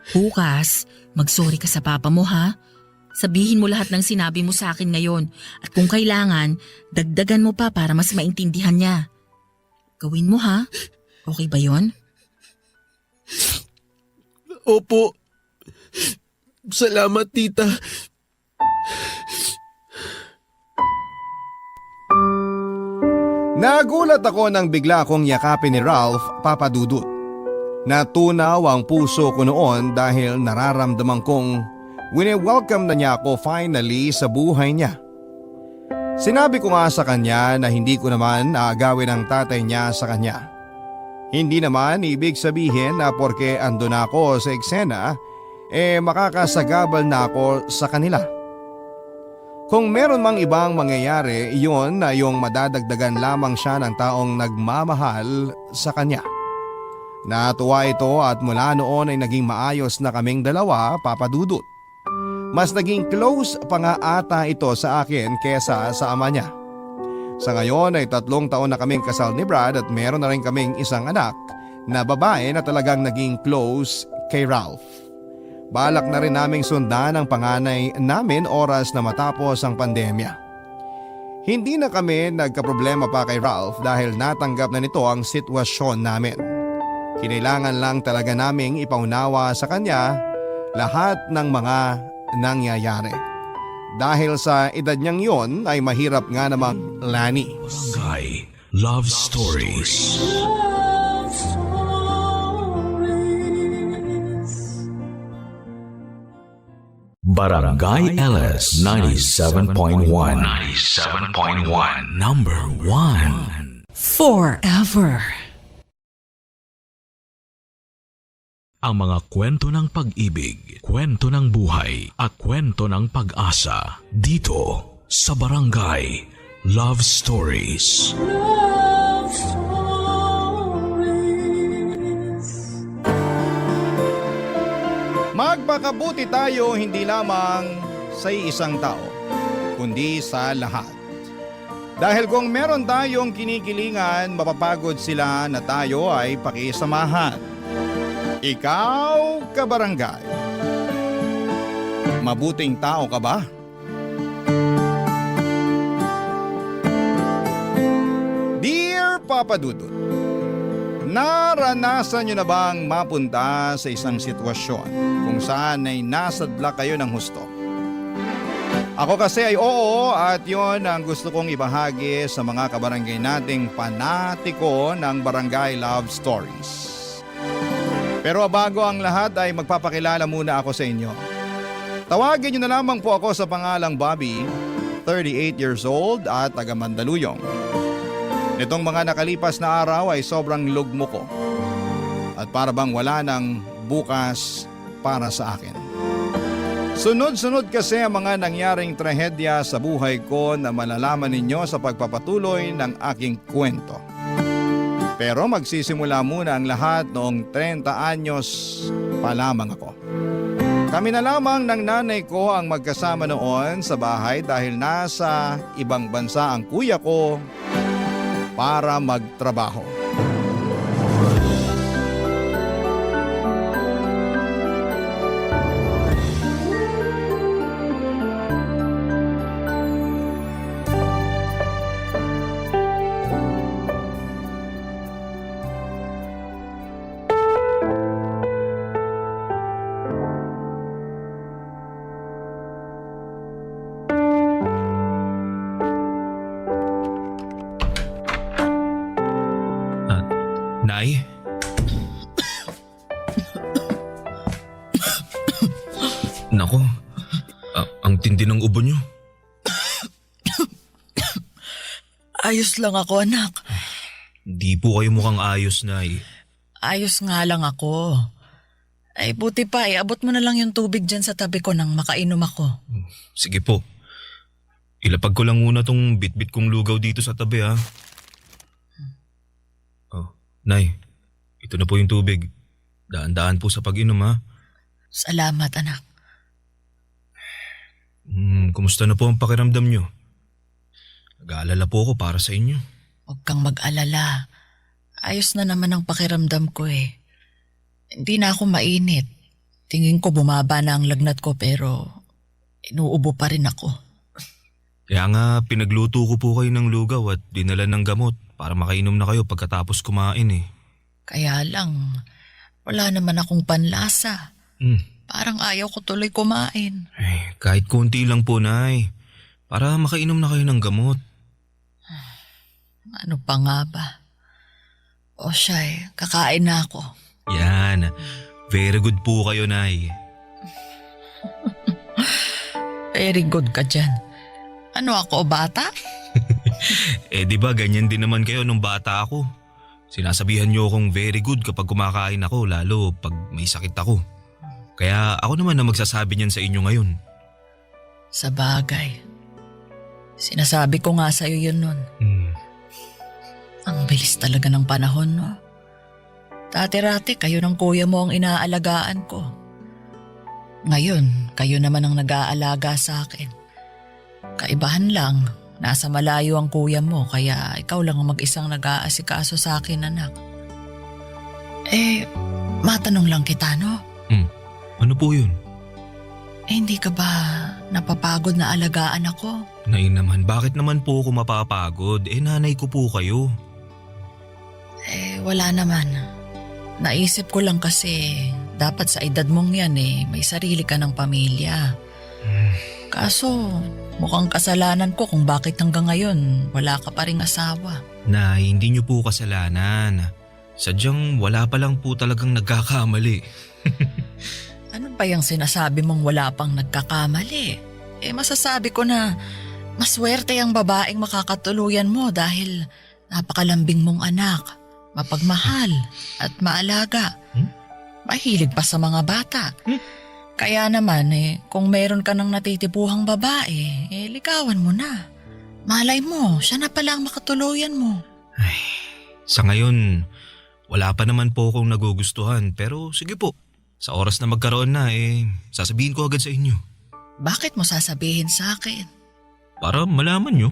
Bukas, mag-sorry ka sa papa mo ha. Sabihin mo lahat ng sinabi mo sa akin ngayon at kung kailangan, dagdagan mo pa para mas maintindihan niya. Gawin mo ha? Okay ba yon? Opo. Salamat, tita. Nagulat ako nang bigla akong yakapin ni Ralph, Papa Dudut. Natunaw ang puso ko noon dahil nararamdaman kong wini-welcome na niya ako finally sa buhay niya. Sinabi ko nga sa kanya na hindi ko naman aagawin ang tatay niya sa kanya. Hindi naman ibig sabihin na porke ando na ako sa eksena, makakasagabal na ako sa kanila. Kung meron mang ibang mangyayari, iyon na yung madadagdagan lamang siya ng taong nagmamahal sa kanya. Natuwa ito at mula noon ay naging maayos na kaming dalawa, Papa Dudut. Mas naging close pa nga ata ito sa akin kesa sa ama niya. Sa ngayon ay 3 taon na kaming kasal ni Brad at meron na rin kaming isang anak na babae na talagang naging close kay Ralph. Balak na rin naming sundan ang panganay namin oras na matapos ang pandemya. Hindi na kami nagkaproblema pa kay Ralph dahil natanggap na nito ang sitwasyon namin. Kinailangan lang talaga naming ipaunawa sa kanya lahat ng mga nangyayari. Dahil sa edad niyang yon ay mahirap nga namang lani. Barangay Love Stories. Barangay LS 97.1 Number 1 Forever. Ang mga kwento ng pag-ibig, kwento ng buhay at kwento ng pag-asa dito sa Barangay Love Stories. Love Stories. Magpakabuti tayo hindi lamang sa isang tao, kundi sa lahat. Dahil kung meron tayong kinikilingan, mapapagod sila na tayo ay pakisamahan. Ikaw, kabarangay, mabuting tao ka ba? Dear Papa Dudut, naranasan nyo na bang mapunta sa isang sitwasyon kung saan ay nasadla kayo ng husto? Ako kasi ay oo, at yon ang gusto kong ibahagi sa mga kabarangay nating panatiko ng Barangay Love Stories. Pero bago ang lahat ay magpapakilala muna ako sa inyo. Tawagin nyo na lamang po ako sa pangalang Bobby, 38 years old at taga Mandaluyong. Nitong mga nakalipas na araw ay sobrang lugmo ko at para bang wala nang bukas para sa akin. Sunod-sunod kasi ang mga nangyaring trahedya sa buhay ko na malalaman ninyo sa pagpapatuloy ng aking kwento. Pero magsisimula muna ang lahat noong 30 anyos pa lamang ako. Kami na lamang ng nanay ko ang magkasama noon sa bahay dahil nasa ibang bansa ang kuya ko para magtrabaho. Nay? Nako, ang tindi ng ubo niyo. Ayos lang ako, anak. Di po kayo mukhang ayos, Nay. Ayos nga lang ako. Ay buti pa, abot mo na lang yung tubig dyan sa tabi ko nang makainom ako. Sige po. Ilapag ko lang muna tong bit-bit kong lugaw dito sa tabi, ha? Oh, Nay, ito na po yung tubig. Daan-daan po sa pag-inom, ha? Salamat, anak. Kumusta na po ang pakiramdam niyo? Nag-aalala po ako para sa inyo. Huwag kang mag-alala. Ayos na naman ang pakiramdam ko eh. Hindi na ako mainit. Tingin ko bumaba na ang lagnat ko pero inuubo pa rin ako. Kaya nga pinagluto ko po kayo ng lugaw at dinala ng gamot para makainom na kayo pagkatapos kumain eh. Kaya lang, wala naman akong panlasa. Parang ayaw ko tuloy kumain. Ay, kahit konti lang po, Nay. Para makainom na kayo ng gamot. Ano pa nga ba? O siya kakain na ako. Yan. Very good po kayo, Nay. Very good ka dyan. Ano ako, bata? Di ba ganyan din naman kayo nung bata ako? Sinasabihan niyo akong very good kapag kumakain ako, lalo pag may sakit ako. Kaya ako naman na magsasabi niyan sa inyo ngayon. Sa bagay. Sinasabi ko nga sa'yo yun nun. Ang bilis talaga ng panahon, no? Dati-rati kayo ng kuya mo ang inaalagaan ko. Ngayon, kayo naman ang nag-aalaga sa akin. Kaibahan lang, nasa malayo ang kuya mo kaya ikaw lang ang mag-isang nag-aasikaso sa akin, anak. Matanong lang kita, no? Ano po yun? Hindi ka ba napapagod na alagaan ako? Nay naman, bakit naman po ako mapapagod? Nanay ko po kayo. Wala naman. Naisip ko lang kasi dapat sa edad mong yan may sarili ka ng pamilya. Kaso mukhang kasalanan ko kung bakit hanggang ngayon wala ka pa ring asawa. Nay, hindi niyo po kasalanan. Sadyang wala pa lang po talagang nagkakamali. Ano ba yung sinasabi mong wala pang nagkakamali? Masasabi ko na maswerte ang babaeng makakatuluyan mo dahil napakalambing mong anak, mapagmahal at maalaga. Mahilig pa sa mga bata. Kaya naman kung meron ka ng natitipuhang babae, ligawan mo na. Malay mo, siya na pala ang makatuluyan mo. Ay, sa ngayon, wala pa naman po akong nagugustuhan pero sige po. Sa oras na magkaroon na sasabihin ko agad sa inyo. Bakit mo sasabihin sa akin? Para malaman nyo.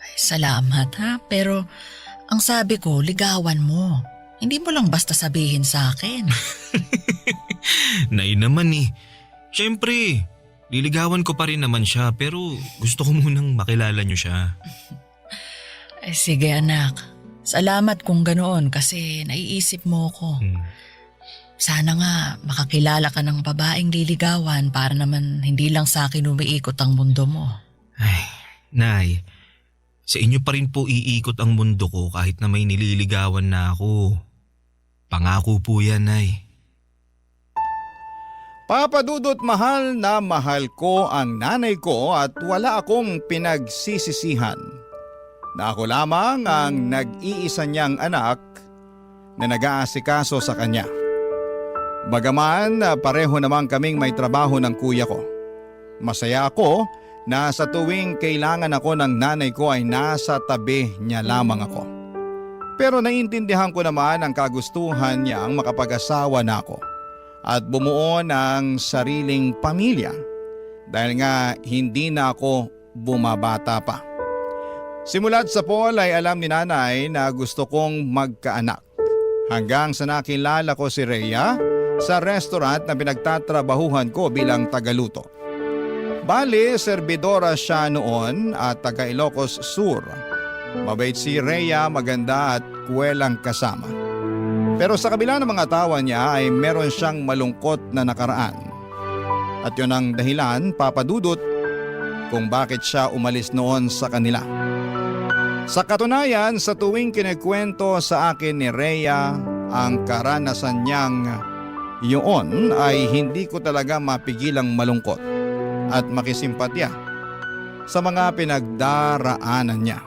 Ay, salamat ha, pero ang sabi ko, ligawan mo. Hindi mo lang basta sabihin sa akin. Nay naman eh. Siyempre, liligawan ko pa rin naman siya pero gusto ko munang makilala nyo siya. Ay, sige anak. Salamat kung ganoon kasi naiisip mo ko. Sana nga makakilala ka ng babaeng liligawan para naman hindi lang sa akin umiikot ang mundo mo. Ay, Nay, sa inyo pa rin po iikot ang mundo ko kahit na may nililigawan na ako. Pangako po yan, Nay. Papa Dudut, mahal na mahal ko ang nanay ko at wala akong pinagsisisihan na ako lamang ang nag-iisa niyang anak na nag-aasikaso sa kanya. Bagaman pareho naman kaming may trabaho ng kuya ko. Masaya ako na sa tuwing kailangan ako ng nanay ko ay nasa tabi niya lamang ako. Pero naiintindihan ko naman ang kagustuhan niyang makapag-asawa na ako at bumuo ng sariling pamilya dahil nga hindi na ako bumabata pa. Simulat sa Paul ay alam ni nanay na gusto kong magkaanak hanggang sa nakilala ko si Rhea sa restaurant na pinagtatrabahuhan ko bilang tagaluto. Bali, serbidora siya noon at taga Ilocos Sur. Mabait si Rhea, maganda at kuwelang kasama. Pero sa kabila ng mga tawa niya ay meron siyang malungkot na nakaraan. At yun ang dahilan, Papa Dudut, kung bakit siya umalis noon sa kanila. Sa katunayan, sa tuwing kinikwento sa akin ni Rhea ang karanasan niyang yun ay hindi ko talaga mapigilang malungkot at makisimpatya sa mga pinagdaraanan niya.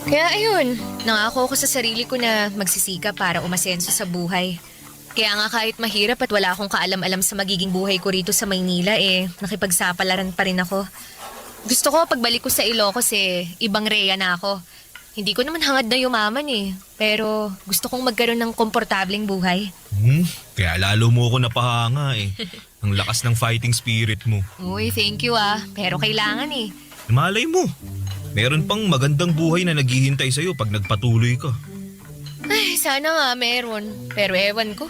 Kaya ayun, nangako ko sa sarili ko na magsisika para umasenso sa buhay. Kaya nga kahit mahirap at wala akong kaalam-alam sa magiging buhay ko rito sa Maynila nakipagsapalaran pa rin ako. Gusto ko pagbalik ko sa Ilocos ibang Rhea na ako. Hindi ko naman hangad na yumaman pero gusto kong magkaroon ng komportableng buhay. Kaya lalo mo ako napahanga Ang lakas ng fighting spirit mo. Uy, thank you pero kailangan Malay mo, meron pang magandang buhay na naghihintay sa'yo pag nagpatuloy ka. Ay, sana nga meron. Pero ewan ko.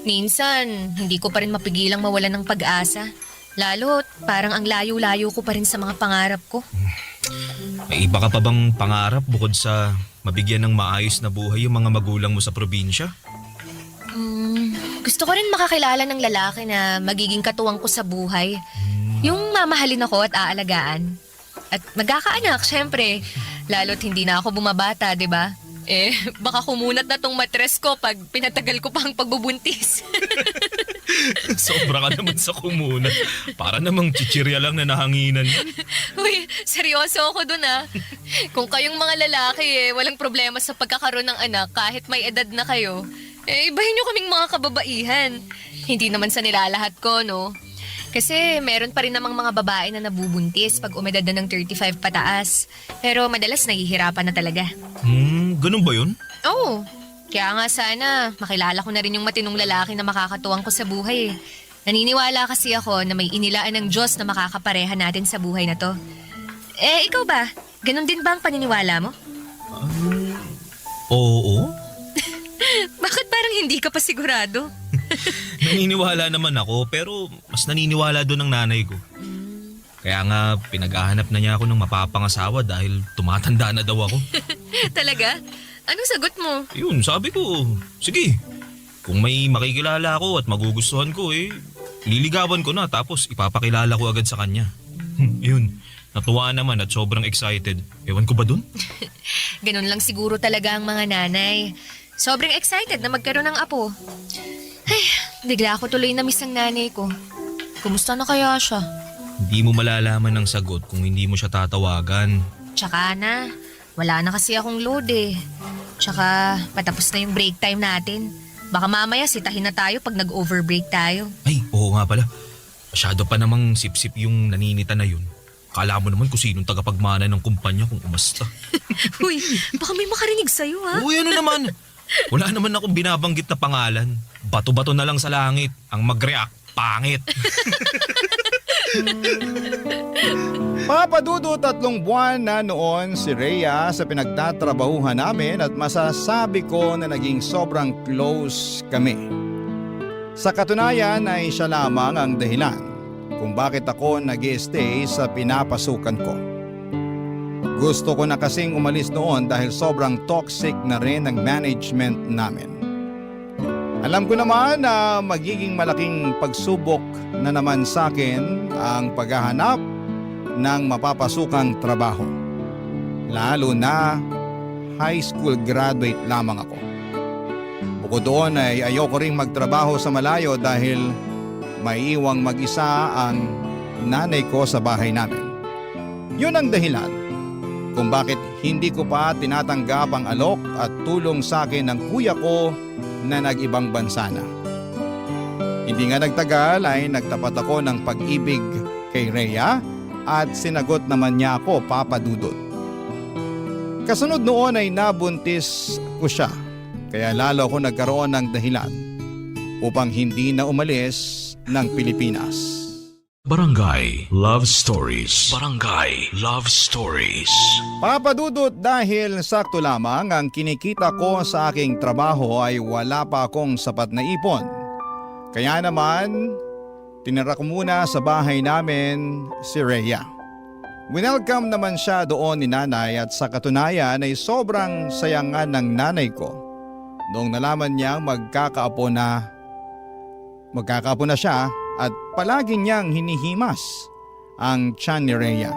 Minsan, hindi ko pa rin mapigilang mawala ng pag-asa. Lalo't parang ang layo-layo ko pa rin sa mga pangarap ko. May iba ka pa bang pangarap bukod sa mabigyan ng maayos na buhay yung mga magulang mo sa probinsya? Gusto ko rin makakilala ng lalaki na magiging katuwang ko sa buhay. Yung mamahalin ako at aalagaan. At magkakaanak, syempre. Lalo't hindi na ako bumabata, di ba? Baka kumunat na tong matres ko pag pinatagal ko pa ang pagbubuntis. Sobra ka naman sa kumuna. Para namang chichirya lang na nahanginan. Uy, seryoso ako dun Kung kayong mga lalaki walang problema sa pagkakaroon ng anak kahit may edad na kayo, ibahin nyo kaming mga kababaihan. Hindi naman sa nilalahat ko, no? Kasi meron pa rin namang mga babae na nabubuntis pag umedad na ng 35 pataas. Pero madalas nahihirapan na talaga. Ganun ba yun? Oo. Kaya nga sana makilala ko na rin yung matinong lalaki na makakatuwang ko sa buhay. Naniniwala kasi ako na may inilaan ng Diyos na makakapareha natin sa buhay na to. Ikaw ba? Ganun din ba ang paniniwala mo? Oo. Bakit parang hindi ka pa sigurado? Naniniwala naman ako pero mas naniniwala doon ang nanay ko. Kaya nga pinaghahanap na niya ako ng mapapangasawa dahil tumatanda na daw ako. Talaga? Anong sagot mo? Yun, sabi ko, sige. Kung may makikilala ako at magugustuhan ko liligawan ko na tapos ipapakilala ko agad sa kanya. Yun, natuwa naman at sobrang excited. Ewan ko ba dun? Ganun lang siguro talaga ang mga nanay. Sobrang excited na magkaroon ng apo. Ay, bigla ako tuloy na miss ang nanay ko. Kumusta na kaya siya? Hindi mo malalaman ang sagot kung hindi mo siya tatawagan. Tsaka na, wala na kasi akong load Tsaka patapos na yung break time natin. Baka mamaya sitahin na tayo pag nag-overbreak tayo. Ay, oo nga pala. Masyado pa namang sip-sip yung naninita na yun. Kala mo naman kung sinong tagapagmana ng kumpanya kung umasta. Uy, baka may makarinig sa'yo ha. Uy, ano naman? Wala naman akong binabanggit na pangalan. Bato-bato na lang sa langit. Ang mag-react, pangit. Papadudo 3 buwan na noon si Rhea sa pinagtatrabahuhan namin at masasabi ko na naging sobrang close kami. Sa katunayan ay siya lamang ang dahilan kung bakit ako nag-stay sa pinapasukan ko. Gusto ko na kasing umalis noon dahil sobrang toxic na rin ang management namin. Alam ko naman na magiging malaking pagsubok na naman sa akin ang paghahanap ng mapapasukang trabaho. Lalo na high school graduate lamang ako. Bukod doon ay ayoko ring magtrabaho sa malayo dahil maiiwang mag-isa ang nanay ko sa bahay namin. Yun ang dahilan kung bakit hindi ko pa tinatanggap ang alok at tulong sa akin ng kuya ko na nag-ibang bansa na. Hindi nga nagtagal ay nagtapat ako ng pag-ibig kay Rhea at sinagot naman niya ako, Papa Dudut. Kasunod noon ay nabuntis ko siya, kaya lalo ako nagkaroon ng dahilan upang hindi na umalis ng Pilipinas. Barangay Love Stories. Barangay Love Stories. Papadudot dahil sakto lamang ang kinikita ko sa aking trabaho ay wala pa akong sapat na ipon. Kaya naman, tinira ko muna sa bahay namin si Rhea. Winelcome naman siya doon ni nanay at sa katunayan ay sobrang sayangan ng nanay ko noong nalaman niyang magkakaapo na siya at palagi niyang hinihimas ang tiyan ni Rhea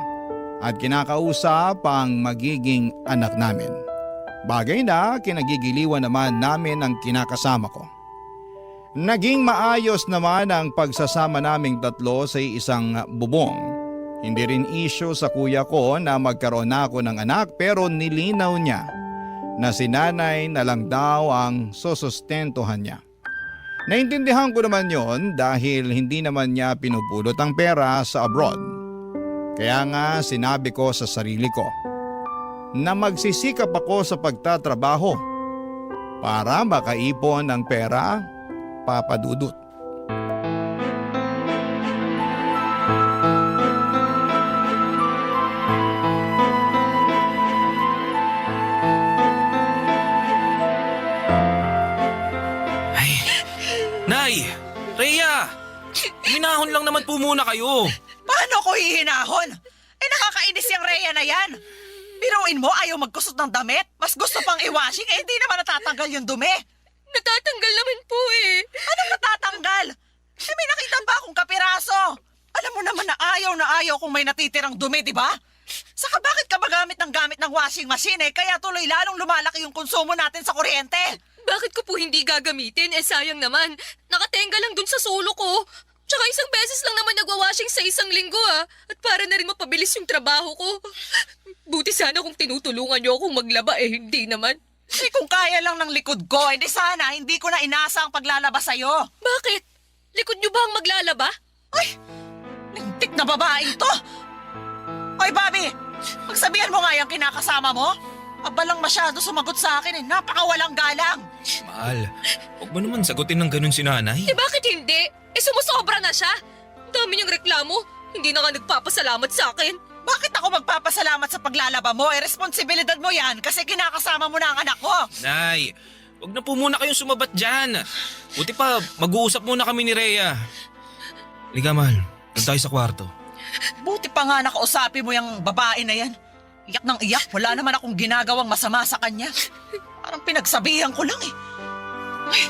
at kinakausap ang magiging anak namin. Bagay na kinagigiliwan naman namin ang kinakasama ko. Naging maayos naman ang pagsasama naming tatlo sa isang bubong. Hindi rin issue sa kuya ko na magkaroon na ako ng anak pero nilinaw niya na si nanay na lang daw ang susustentuhan niya. Naintindihan ko naman yon dahil hindi naman niya pinupulot ang pera sa abroad. Kaya nga sinabi ko sa sarili ko na magsisikap ako sa pagtatrabaho para makaipon ng pera, Papa Dudut. Nay! Rhea! Hinahon lang naman po muna kayo. Paano ko hihinahon? Nakakainis yung Rhea na yan. Biruin mo, ayaw magkusot ng damit. Mas gusto pang i-washing, hindi naman natatanggal yung dumi. Natatanggal naman po eh. Anong natatanggal? May nakita pa akong kapiraso. Alam mo naman na ayaw kung may natitirang dumi, di ba? Saka bakit ka ba gamit ng washing machine kaya tuloy lalong lumalaki yung konsumo natin sa kuryente? Bakit ko po hindi gagamitin? Sayang naman. Nakatenga lang dun sa solo ko. Tsaka isang beses lang naman nagwa-washing sa isang linggo At para na rin mapabilis yung trabaho ko. Buti sana kung tinutulungan niyo akong maglaba hindi naman. Kung kaya lang ng likod ko, hindi sana hindi ko na inasa ang paglalaba sa'yo. Bakit? Likod niyo ba ang maglalaba? Ay! Lintik na babaeng to! Oy, Bobby! Magsabihan mo nga yung kinakasama mo. Abalang masyado sumagot sa akin napakawalang galang. Mahal, huwag mo naman sagutin ng ganun si nanay. Bakit hindi? Sumusobra na siya. Ang dami niyang reklamo. Hindi na nga nagpapasalamat sa akin. Bakit ako magpapasalamat sa paglalaba mo? Responsibilidad mo yan kasi kinakasama mo na ang anak ko. Nay, huwag na po muna kayong sumabat dyan. Buti pa, mag-uusap muna kami ni Rhea. Liga, mahal. Doon tayo sa kwarto. Buti pa nga nakausapin mo yung babae na yan. Iyak ng iyak, wala naman akong ginagawang masama sa kanya. Parang pinagsabihan ko lang Ay.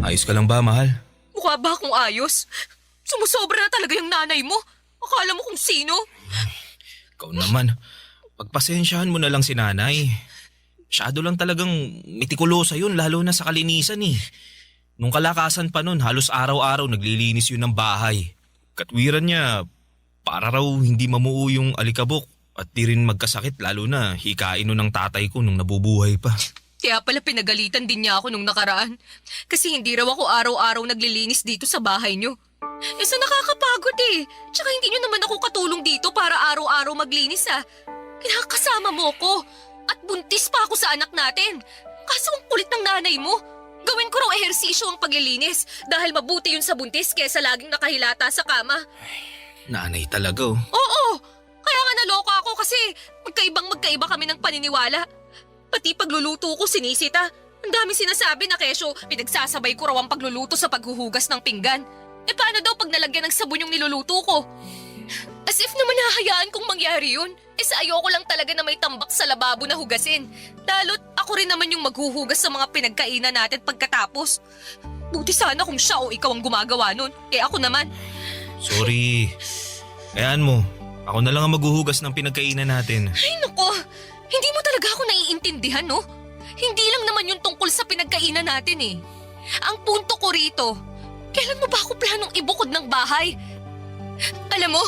Ayos ka lang ba, mahal? Mukha ba akong ayos? Sumusobra na talaga yung nanay mo. Akala mo kung sino? Ikaw naman. Pagpasensyahan mo na lang si nanay. Masyado lang talagang mitikulosa yun, lalo na sa kalinisan Nung kalakasan pa nun, halos araw-araw naglilinis yun ng bahay. Katwiran niya, para raw hindi mamuo yung alikabok At di rin magkasakit lalo na hikain nun ng tatay ko nung nabubuhay pa. Kaya pala pinagalitan din niya ako nung nakaraan. Kasi hindi raw ako araw-araw naglilinis dito sa bahay niyo. Sa nakakapagod eh. Tsaka hindi niyo naman ako katulong dito para araw-araw maglinis Kinakasama mo ko. At buntis pa ako sa anak natin. Kaso ang kulit ng nanay mo. Gawin ko raw ehersisyo ang paglilinis dahil mabuti yun sa buntis kesa laging nakahilata sa kama. Nanay talaga oh. Oo! Kaya nga naloka ako kasi magkaiba kami ng paniniwala. Pati pagluluto ko sinisita. Ang dami sinasabi na kesyo pinagsasabay ko raw ang pagluluto sa paghuhugas ng pinggan. Paano daw pag nalagyan ng sabon yung niluluto ko? As if naman nahahayaan kong mangyari yun. Sa ayoko lang talaga na may tambak sa lababo na hugasin. Lalo't ako rin naman yung maghuhugas sa mga pinagkainan natin pagkatapos. Buti sana kung siya o ikaw ang gumagawa nun. Ako naman. Sorry. Hayaan mo. Ako na lang ang maghuhugas ng pinagkainan natin. Ay nako, hindi mo talaga ako naiintindihan no? Hindi lang naman yung tungkol sa pinagkainan natin eh. Ang punto ko rito, kailan mo ba ako planong ibukod ng bahay? Alam mo,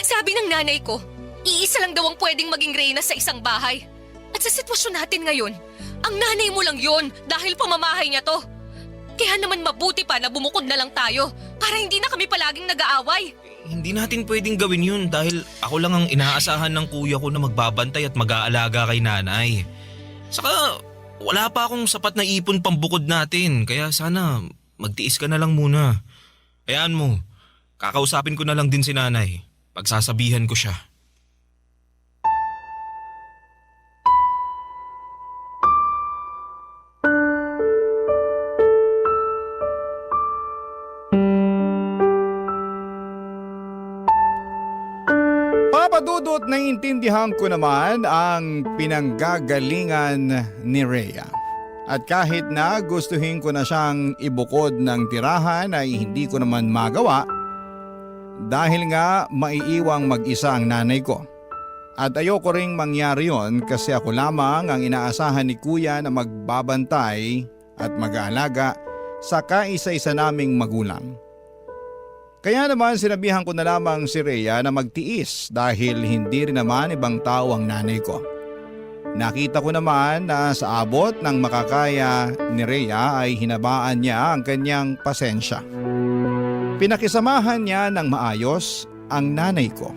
sabi ng nanay ko, iisa lang daw ang pwedeng maging reyna sa isang bahay. At sa sitwasyon natin ngayon, ang nanay mo lang yon dahil pamamahay niya to. Kaya naman mabuti pa na bumukod na lang tayo para hindi na kami palaging nag-aaway. Hindi natin pwedeng gawin yun dahil ako lang ang inaasahan ng kuya ko na magbabantay at mag-aalaga kay nanay. Saka wala pa akong sapat na ipon pambukod natin kaya sana magtiis ka na lang muna. Hayaan mo, kakausapin ko na lang din si nanay. Pagsasabihan ko siya. Papadudot naiintindihan ko naman ang pinanggagalingan ni Rhea. At kahit na gustuhin ko na siyang ibukod ng tirahan ay hindi ko naman magawa dahil nga maiiwang mag-isa ang nanay ko. At ayoko ring mangyari yon kasi ako lamang ang inaasahan ni kuya na magbabantay at mag-aalaga sa kaisa-isa naming magulang. Kaya naman sinabihan ko na lamang si Rhea na magtiis dahil hindi rin naman ibang tao ang nanay ko. Nakita ko naman na sa abot ng makakaya ni Rhea ay hinabaan niya ang kanyang pasensya. Pinakisamahan niya ng maayos ang nanay ko.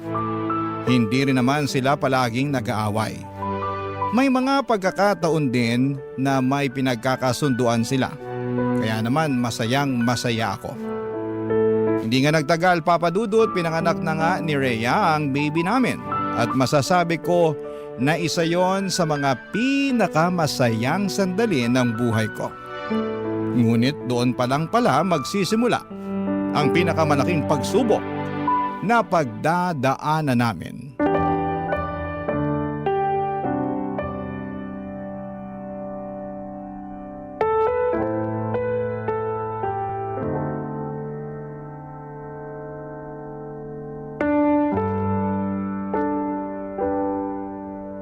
Hindi rin naman sila palaging nag-aaway. May mga pagkakataon din na may pinagkakasunduan sila. Kaya naman masayang masaya ako. Hindi nga nagtagal papadudot, pinanganak na nga ni Rhea ang baby namin. At masasabi ko na isa yon sa mga pinakamasayang sandali ng buhay ko. Ngunit doon pa lang pala magsisimula ang pinakamalaking pagsubok na pagdadaanan namin.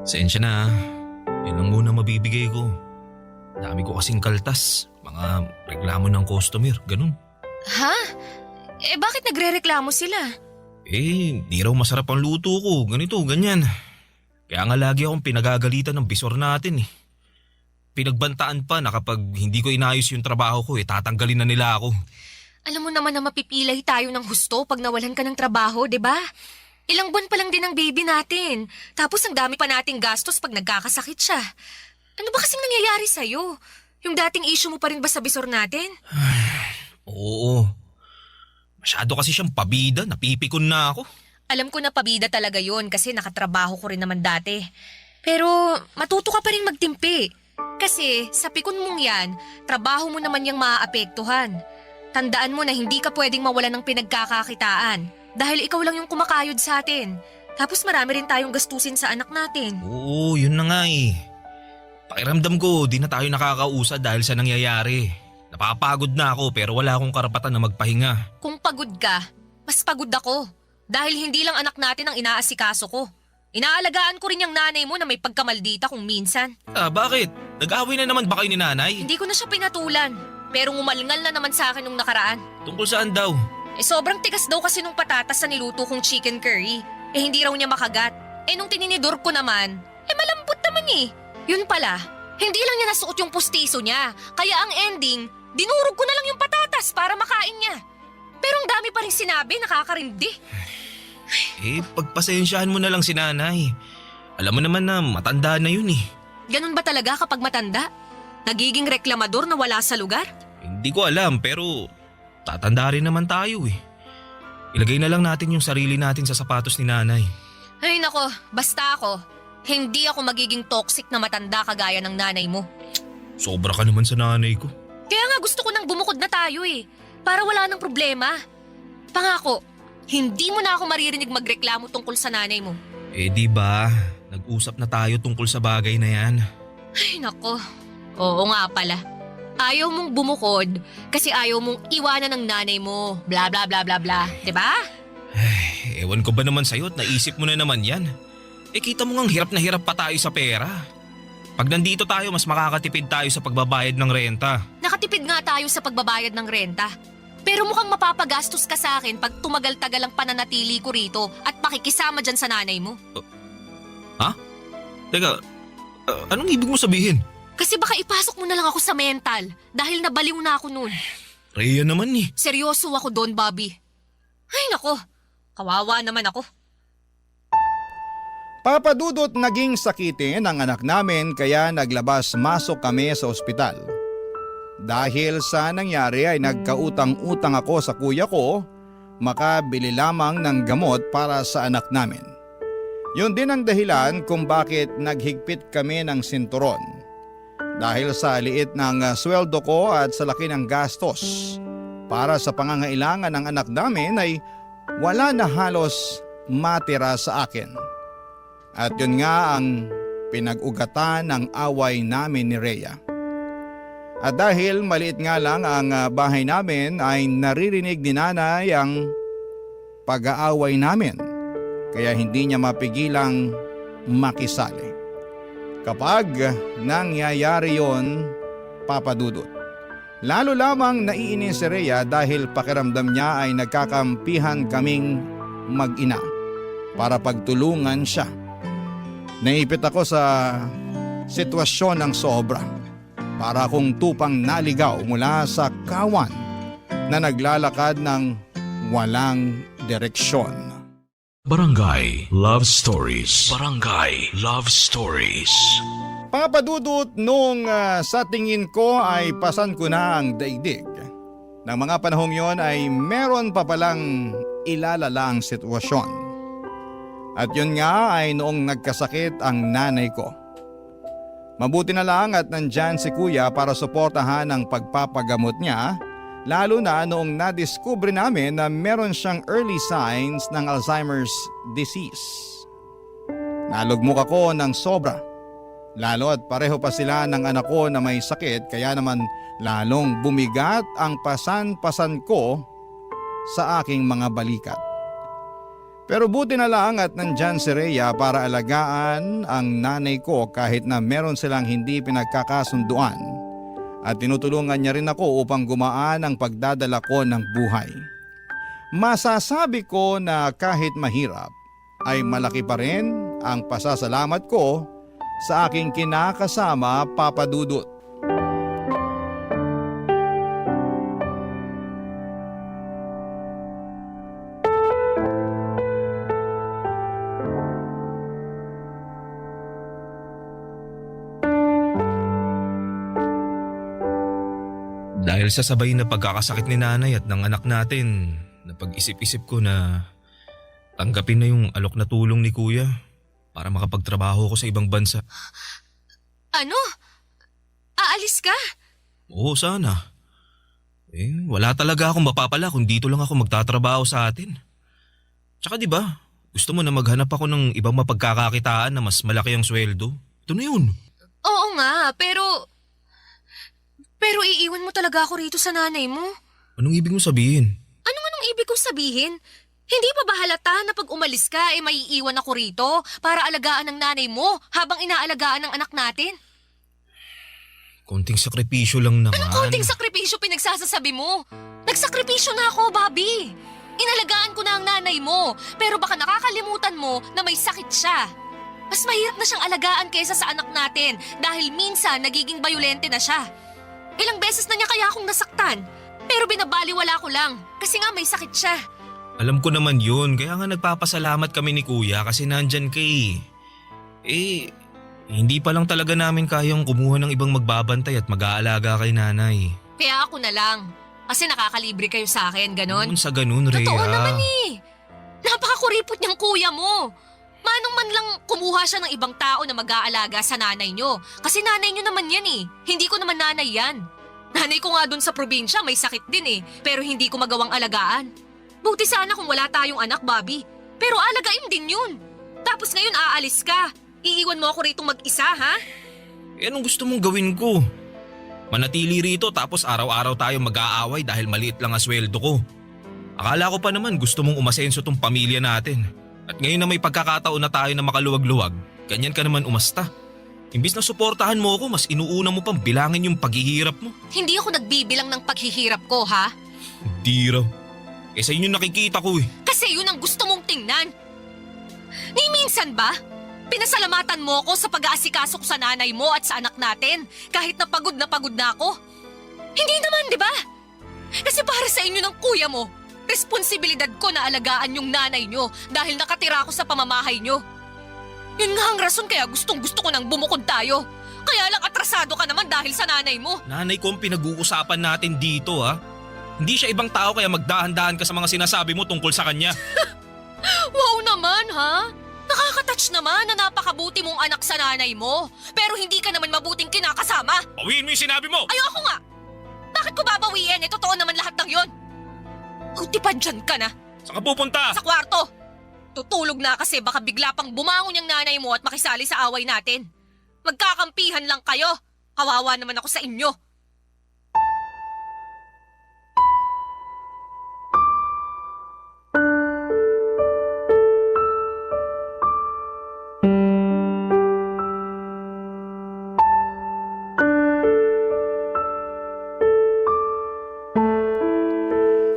Sensya na, yun lang muna mabibigay ko. Dami ko kasing kaltas, mga reklamo ng customer, ganun. Ha? Bakit nagre-reklamo sila? Di raw masarap ang luto ko, ganito, ganyan. Kaya nga lagi akong pinagagalitan ng bisor natin eh. Pinagbantaan pa na kapag hindi ko inayos yung trabaho ko tatanggalin na nila ako. Alam mo naman na mapipilay tayo ng husto pag nawalan ka ng trabaho, di ba? Ilang buwan pa lang din ang baby natin. Tapos ang dami pa nating gastos pag nagkakasakit siya. Ano ba kasing nangyayari sa'yo? Yung dating issue mo pa rin ba sa bisor natin? Oo. Masyado kasi siyang pabida, napipikon na ako. Alam ko na pabida talaga yon kasi nakatrabaho ko rin naman dati. Pero matuto ka pa rin magtimpi. Kasi sa pikon mong yan, trabaho mo naman yung maaapektuhan. Tandaan mo na hindi ka pwedeng mawalan ng pinagkakakitaan. Dahil ikaw lang yung kumakayod sa atin. Tapos marami rin tayong gastusin sa anak natin. Oo, yun na nga eh. Pakiramdam ko, di na tayo nakakausad dahil sa nangyayari. Napapagod na ako pero wala akong karapatan na magpahinga. Kung pagod ka, mas pagod ako. Dahil hindi lang anak natin ang inaasikaso ko. Inaalagaan ko rin yung nanay mo na may pagkamaldita kung minsan. Bakit? Nag-away na naman ba kayo ni nanay? Hindi ko na siya pinatulan. Pero ngumalngal na naman sa akin nung nakaraan. Tungkol saan daw? Sobrang tigas daw kasi nung patatas na niluto kong chicken curry. Hindi raw niya makagat. Eh nung tininidor ko naman, malambot naman eh. Yun pala, hindi lang niya nasuot yung pustiso niya. Kaya ang ending, dinurog ko na lang yung patatas para makain niya. Pero ang dami pa rin sinabi, nakakarindi. Pagpasensyahan mo na lang si nanay. Alam mo naman na matanda na yun eh. Ganun ba talaga kapag matanda? Nagiging reklamador na wala sa lugar? Hindi ko alam pero tatanda rin naman tayo eh. Ilagay na lang natin yung sarili natin sa sapatos ni nanay. Ay nako, basta ako. Hindi ako magiging toxic na matanda kagaya ng nanay mo. Sobra ka naman sa nanay ko. Kaya nga gusto ko nang bumukod na tayo eh. Para wala nang problema. Pangako, hindi mo na ako maririnig magreklamo tungkol sa nanay mo. Di ba? Nag-usap na tayo tungkol sa bagay na yan. Ay nako, oo nga pala. Ayaw mong bumukod kasi ayaw mong iwanan ng nanay mo. Bla bla bla bla bla. Diba? Ewan ko ba naman sa'yo at naisip mo na naman yan. Kita mo ngang hirap na hirap pa tayo sa pera. Pag nandito tayo, mas makakatipid tayo sa pagbabayad ng renta. Nakatipid nga tayo sa pagbabayad ng renta. Pero mukhang mapapagastos ka sa akin pag tumagal-tagal ang pananatili ko rito at pakikisama dyan sa nanay mo. Ha? Teka, anong ibig mo sabihin? Kasi baka ipasok mo na lang ako sa mental dahil nabaliw na ako noon. Rhea naman eh. Seryoso ako doon, Bobby. Ay nako, kawawa naman ako. Papadudot naging sakitin ang anak namin kaya naglabas-masok kami sa ospital. Dahil sa nangyari ay nagkautang-utang ako sa kuya ko, makabili lamang ng gamot para sa anak namin. Yun din ang dahilan kung bakit naghigpit kami ng sinturon. Dahil sa liit ng sweldo ko at sa laki ng gastos, para sa pangangailangan ng anak namin ay wala na halos matira sa akin. At yun nga ang pinag-ugatan ng away namin ni Rhea. At dahil maliit nga lang ang bahay namin ay naririnig ni nanay ang pag-aaway namin. Kaya hindi niya mapigilang makisali. Kapag nangyayari yon, papadudot. Lalo lamang naiinis si Rhea dahil pakiramdam niya ay nagkakampihan kaming mag-ina para pagtulungan siya. Naipit ako sa sitwasyon ng sobra. Para akong tupang naligaw mula sa kawan na naglalakad ng walang direksyon. Barangay Love Stories. Barangay Love Stories. Papadudot nung sa tingin ko ay pasan ko na ang daigdig. Nang mga panahong yon ay meron pa palang ilalala ang sitwasyon. At yun nga ay noong nagkasakit ang nanay ko. Mabuti na lang at nandyan si kuya para suportahan ang pagpapagamot niya, lalo na noong nadiskubre namin na meron siyang early signs ng Alzheimer's disease. Nalugmok ako ng sobra, lalo at pareho pa sila ng anak ko na may sakit kaya naman lalong bumigat ang pasan-pasan ko sa aking mga balikat. Pero buti na lang at nandyan si Rhea para alagaan ang nanay ko kahit na meron silang hindi pinagkakasunduan at tinutulungan niya rin ako upang gumaan ang pagdadala ko ng buhay. Masasabi ko na kahit mahirap ay malaki pa rin ang pasasalamat ko sa aking kinakasama, Papadudot. Dahil sa sabay na pagkakasakit ni nanay at ng anak natin, napag-isip-isip ko na tanggapin na yung alok na tulong ni kuya para makapagtrabaho ko sa ibang bansa. Ano? Aalis ka? Oo, sana. Wala talaga akong mapapala kung dito lang ako magtatrabaho sa atin. Tsaka diba, gusto mo na maghanap ako ng ibang mapagkakakitaan na mas malaki ang sweldo? Ito na yun. Oo nga, pero iiwan mo talaga ako rito sa nanay mo. Anong ibig mo sabihin? Anong ibig kong sabihin? Hindi pa ba halata na pag umalis ka maiiwan ako rito para alagaan ng nanay mo habang inaalagaan ng anak natin? Konting sakripisyo lang naman. Anong konting sakripisyo pinagsasasabi mo? Nagsakripisyo na ako, Bobby. Inalagaan ko na ang nanay mo, pero baka nakakalimutan mo na may sakit siya. Mas mahirap na siyang alagaan kaysa sa anak natin dahil minsan nagiging bayolente na siya. Ilang beses na niya kaya akong nasaktan, pero binabaliwala ko lang kasi nga may sakit siya. Alam ko naman yun, kaya nga nagpapasalamat kami ni Kuya kasi nandyan ka eh. Hindi pa lang talaga namin kayang kumuha ng ibang magbabantay at mag-aalaga kay nanay. Kaya ako na lang, kasi nakakalibre kayo sa akin, ganon. Noon sa ganun, Rhea. Totoo naman eh. Napakakuripot niyang kuya mo. Manong man lang kumuha siya ng ibang tao na mag-aalaga sa nanay niyo. Kasi nanay niyo naman yan eh. Hindi ko naman nanay yan. Nanay ko nga dun sa probinsya may sakit din eh. Pero hindi ko magawang alagaan. Buti sana kung wala tayong anak, Bobby. Pero alagain din yun. Tapos ngayon aalis ka. Iiwan mo ako rito mag-isa, ha? Anong gusto mong gawin ko? Manatili rito tapos araw-araw tayo mag-aaway dahil maliit lang ang sweldo ko. Akala ko pa naman gusto mong umasenso tong pamilya natin. At ngayon na may pagkakataon na tayo na makaluwag-luwag, ganyan ka naman umasta. Imbis na suportahan mo ako, mas inuuna mo pang bilangin yung paghihirap mo. Hindi ako nagbibilang ng paghihirap ko, ha? Hindi raw. Sa inyo nakikita ko eh. Kasi yun ang gusto mong tingnan. Ni minsan ba? Pinasalamatan mo ako sa pag-aasikaso ko sa nanay mo at sa anak natin kahit na pagod na ako. Hindi naman, di ba? Kasi para sa inyo ng kuya mo, responsibilidad ko na alagaan yung nanay nyo dahil nakatira ako sa pamamahay nyo. Yun nga ang rason kaya gustong-gusto ko nang bumukod tayo. Kaya lang atrasado ka naman dahil sa nanay mo. Nanay ko ang pinag-uusapan natin dito ha. Hindi siya ibang tao kaya magdahan-dahan ka sa mga sinasabi mo tungkol sa kanya. Wow naman, ha? Nakaka-touch naman na napakabuti mong anak sa nanay mo. Pero hindi ka naman mabuting kinakasama. Bawiin mo yung sinabi mo! Ayoko nga! Bakit ko babawiin? Totoo naman lahat ng yon. Buti pa dyan ka na. Saan ka pupunta? Sa kwarto. Tutulog na kasi baka bigla pang bumangon yung nanay mo at makisali sa away natin. Magkakampihan lang kayo. Kawawa naman ako sa inyo.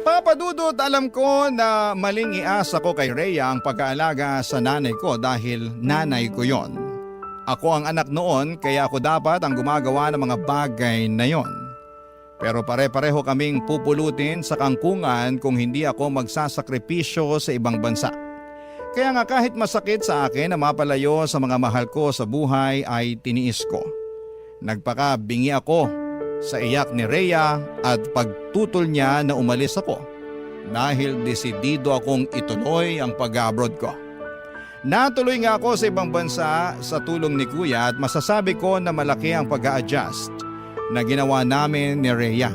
Papadudot, alam ko na maling iasa ko kay Rhea ang pag-aalaga sa nanay ko dahil nanay ko yon. Ako ang anak noon kaya ako dapat ang gumagawa ng mga bagay na yon. Pero pare-pareho kaming pupulutin sa kangkungan kung hindi ako magsasakripisyo sa ibang bansa. Kaya nga kahit masakit sa akin na mapalayo sa mga mahal ko sa buhay ay tiniis ko. Nagpakabingi ako sa iyak ni Rhea at pagtutol niya na umalis ako dahil desidido akong ituloy ang pag-abroad ko. Natuloy nga ako sa ibang bansa sa tulong ni Kuya at masasabi ko na malaki ang pag-a-adjust na ginawa namin ni Rhea.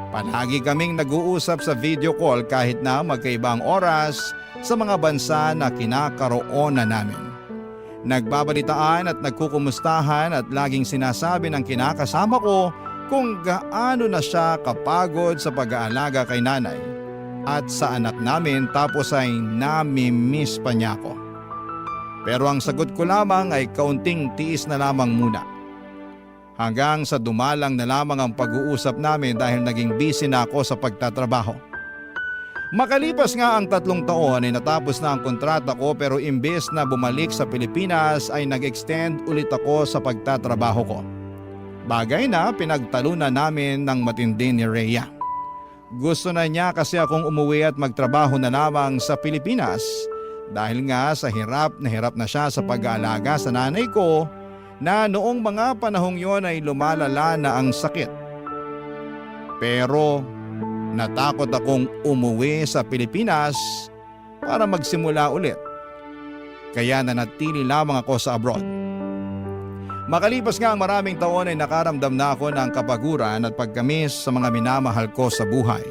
Palagi kaming nag-uusap sa video call kahit na magkaiba ang oras sa mga bansa na kinakaroonan namin. Nagbabalitaan at nagkukumustahan at laging sinasabi ng kinakasama ko kung gaano na siya kapagod sa pag-aalaga kay nanay at sa anak namin tapos ay nami-miss pa niya ako. Pero ang sagot ko lamang ay kaunting tiis na lamang muna. Hanggang sa dumalang na lamang ang pag-uusap namin dahil naging busy na ako sa pagtatrabaho. Makalipas nga ang 3 taon ay natapos na ang kontrata ko pero imbes na bumalik sa Pilipinas ay nag-extend ulit ako sa pagtatrabaho ko. Bagay na pinagtalunan namin ng matindi ni Rhea. Gusto na niya kasi akong umuwi at magtrabaho na lamang sa Pilipinas dahil nga sa hirap na siya sa pag-aalaga sa nanay ko na noong mga panahong yon ay lumalala na ang sakit. Pero natakot akong umuwi sa Pilipinas para magsimula ulit. Kaya nanatili lamang ako sa abroad. Makalipas nga ang maraming taon ay nakaramdam na ako ng kapaguran at pagkamis sa mga minamahal ko sa buhay.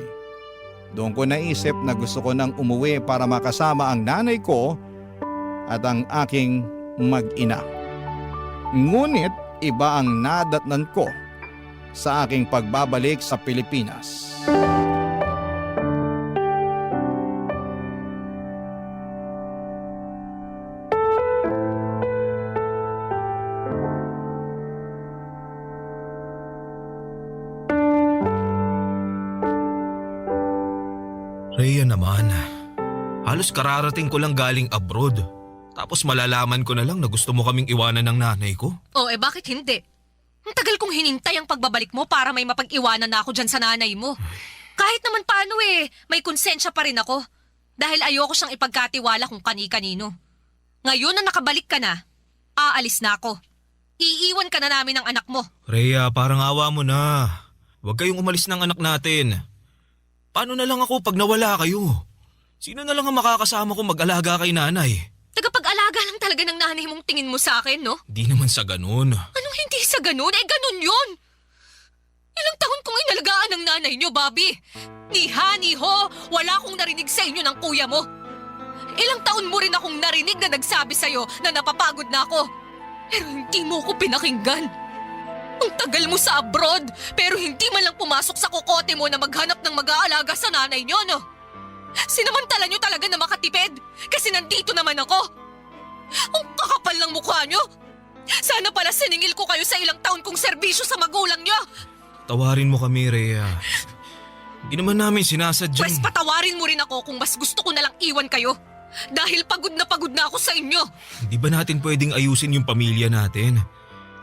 Doon ko naisip na gusto ko nang umuwi para makasama ang nanay ko at ang aking mag-ina. Ngunit iba ang nadatnan ko sa aking pagbabalik sa Pilipinas. Rhea naman. Halos kararating ko lang galing abroad. Tapos malalaman ko na lang na gusto mo kaming iwanan ng nanay ko. Bakit hindi? Ang tagal kong hinintay ang pagbabalik mo para may mapag-iwanan na ako dyan sa nanay mo. Kahit naman paano may konsensya pa rin ako. Dahil ayoko siyang ipagkatiwala kung kani-kanino. Ngayon na nakabalik ka na, aalis na ako. Iiwan ka na namin ng anak mo. Rhea, parang awa mo na. Huwag kayong umalis ng anak natin. Paano na lang ako pag nawala kayo? Sino na lang ang makakasama ko mag-alaga kay nanay? Tagapag-alaga lang talaga ng nanay mong tingin mo sa akin, no? Di naman sa ganun. Anong hindi sa ganun? Ganun yun! Ilang taon kong inalagaan ng nanay niyo, Bobby. Ni ha, ni ho, wala akong narinig sa inyo ng kuya mo. Ilang taon mo rin akong narinig na nagsabi sa'yo na napapagod na ako. Pero hindi mo ako pinakinggan. Ang tagal mo sa abroad, pero hindi man lang pumasok sa kokote mo na maghanap ng mag-aalaga sa nanay niyo, no? Sinamantala niyo talaga na makatipid kasi nandito naman ako. Ang kakapal ng mukha niyo. Sana pala siningil ko kayo sa ilang taon kong serbisyo sa magulang niyo. Tawarin mo kami, Rhea. Hindi naman namin sinasadya. Pwes patawarin mo rin ako kung mas gusto ko nalang iwan kayo. Dahil pagod na ako sa inyo. Hindi ba natin pwedeng ayusin yung pamilya natin?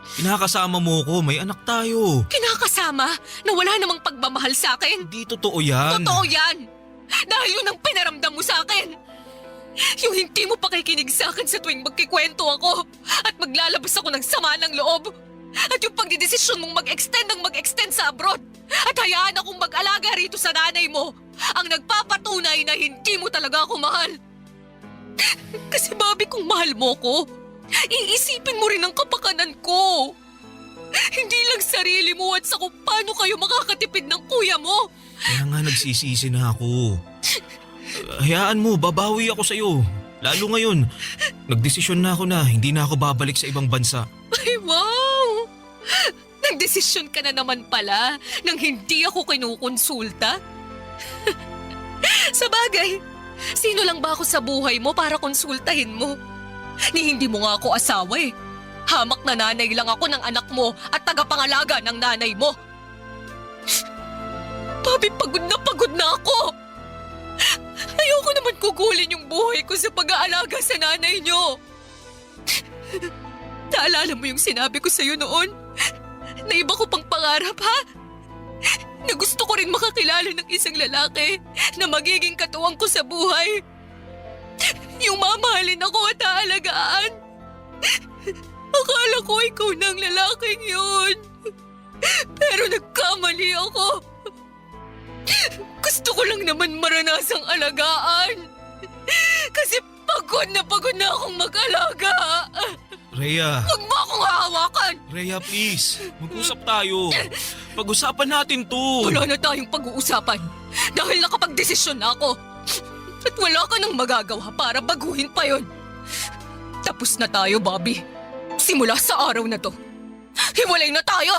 Kinakasama mo ko, may anak tayo. Kinakasama na wala namang pagmamahal sa akin. Hindi totoo yan. Totoo yan. Dahil yun ang pinaramdam mo sa akin. Yung hindi mo pakikinig sa akin sa tuwing magkikwento ako at maglalabas ako ng sama ng loob. At yung pagdidesisyon mong mag-extend sa abroad at hayaan akong mag-alaga rito sa nanay mo ang nagpapatunay na hindi mo talaga ako mahal. Kasi Bobby, kung mahal mo ko, iisipin mo rin ang kapakanan ko. Hindi lang sarili mo at sa kung paano kayo makakatipid ng kuya mo. Kaya nga nagsisisi na ako. Hayaan mo, babawi ako sa'yo. Lalo ngayon, nagdesisyon na ako na hindi na ako babalik sa ibang bansa. Ay, wow! Nagdesisyon ka na naman pala nang hindi ako kinukonsulta. Sa bagay, sino lang ba ako sa buhay mo para konsultahin mo? Ni hindi mo nga ako asawa eh. Hamak na nanay lang ako ng anak mo at tagapangalaga ng nanay mo. Bobby, pagod na ako. Ayoko naman kukulin yung buhay ko sa pag-aalaga sa nanay niyo. Naalala mo yung sinabi ko sa'yo noon? Na iba ko pang pangarap, ha? Na gusto ko rin makakilala ng isang lalaki na magiging katuwang ko sa buhay. Yung mamahalin ako at aalagaan. Akala ko ikaw na ang lalaking yun. Pero nagkamali ako. Gusto ko lang naman maranasang alagaan. Kasi pagod na akong mag-alaga. Rhea. Huwag mo akong hahawakan. Rhea, please. Mag-usap tayo. Pag-usapan natin to. Wala na tayong pag-uusapan. Dahil nakapag-desisyon na ako. At wala ka nang magagawa para baguhin pa yon. Tapos na tayo, Bobby. Simula sa araw na to. Hiwalay na tayo!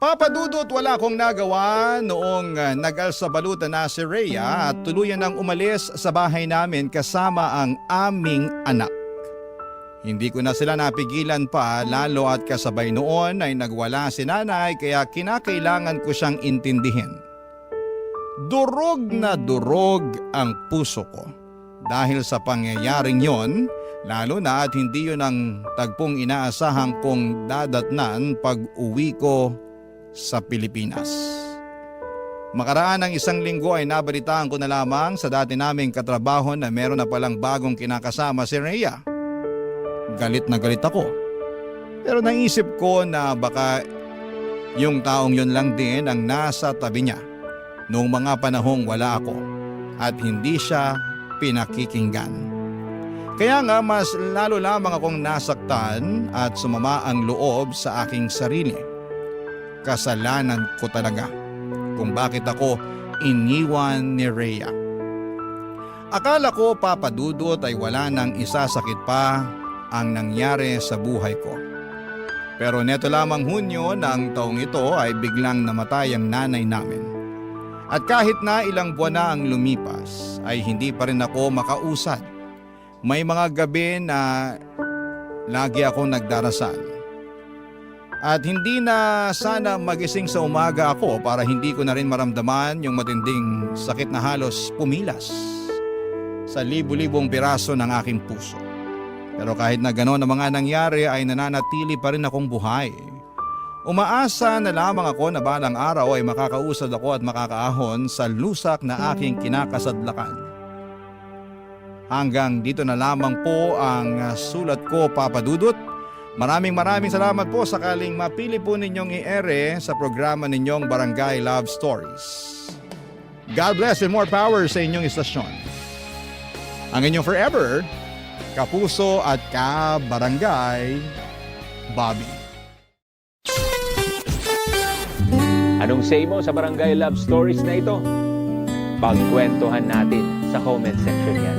Papadudot, wala akong nagawa noong nag-alsabalutan na si Rhea at tuluyan nang umalis sa bahay namin kasama ang aming anak. Hindi ko na sila napigilan pa lalo at kasabay noon ay nagwala si nanay kaya kinakailangan ko siyang intindihin. Durog na durog ang puso ko dahil sa pangyayaring yon, lalo na at hindi yun ang tagpong inaasahan kong dadatnan pag uwi ko sa Pilipinas. Makaraan ng 1 linggo ay nabalitaan ko na lamang sa dati naming katrabaho na meron na palang bagong kinakasama si Rhea. Galit na galit ako. Pero naisip ko na baka yung taong yun lang din ang nasa tabi niya noong mga panahong wala ako at hindi siya pinakikinggan. Kaya nga mas lalo lamang akong nasaktan at sumama ang loob sa aking sarili. Kasalanan ko talaga kung bakit ako iniwan ni Rhea. Akala ko, Papadudot, ay wala nang isasakit pa ang nangyari sa buhay ko. Pero neto lamang Hunyo ng taong ito ay biglang namatay ang nanay namin. At kahit na ilang buwan na ang lumipas ay hindi pa rin ako makausad. May mga gabi na lagi akong nagdarasal. At hindi na sana magising sa umaga ako para hindi ko na rin maramdaman yung matinding sakit na halos pumilas sa libu-libong piraso ng aking puso. Pero kahit na gano'n ang mga nangyari ay nananatili pa rin akong buhay. Umaasa na lamang ako na balang araw ay makakausad ako at makakaahon sa lusak na aking kinakasadlakan. Hanggang dito na lamang po ang sulat ko, Papa Dudut. Maraming salamat po sakaling mapili po ninyong i-ere sa programa ninyong Barangay Love Stories. God bless and more power sa inyong istasyon. Ang inyong forever, kapuso at ka-barangay, Bobby. Anong say mo sa Barangay Love Stories na ito? Pagkwentuhan natin sa comment section yan.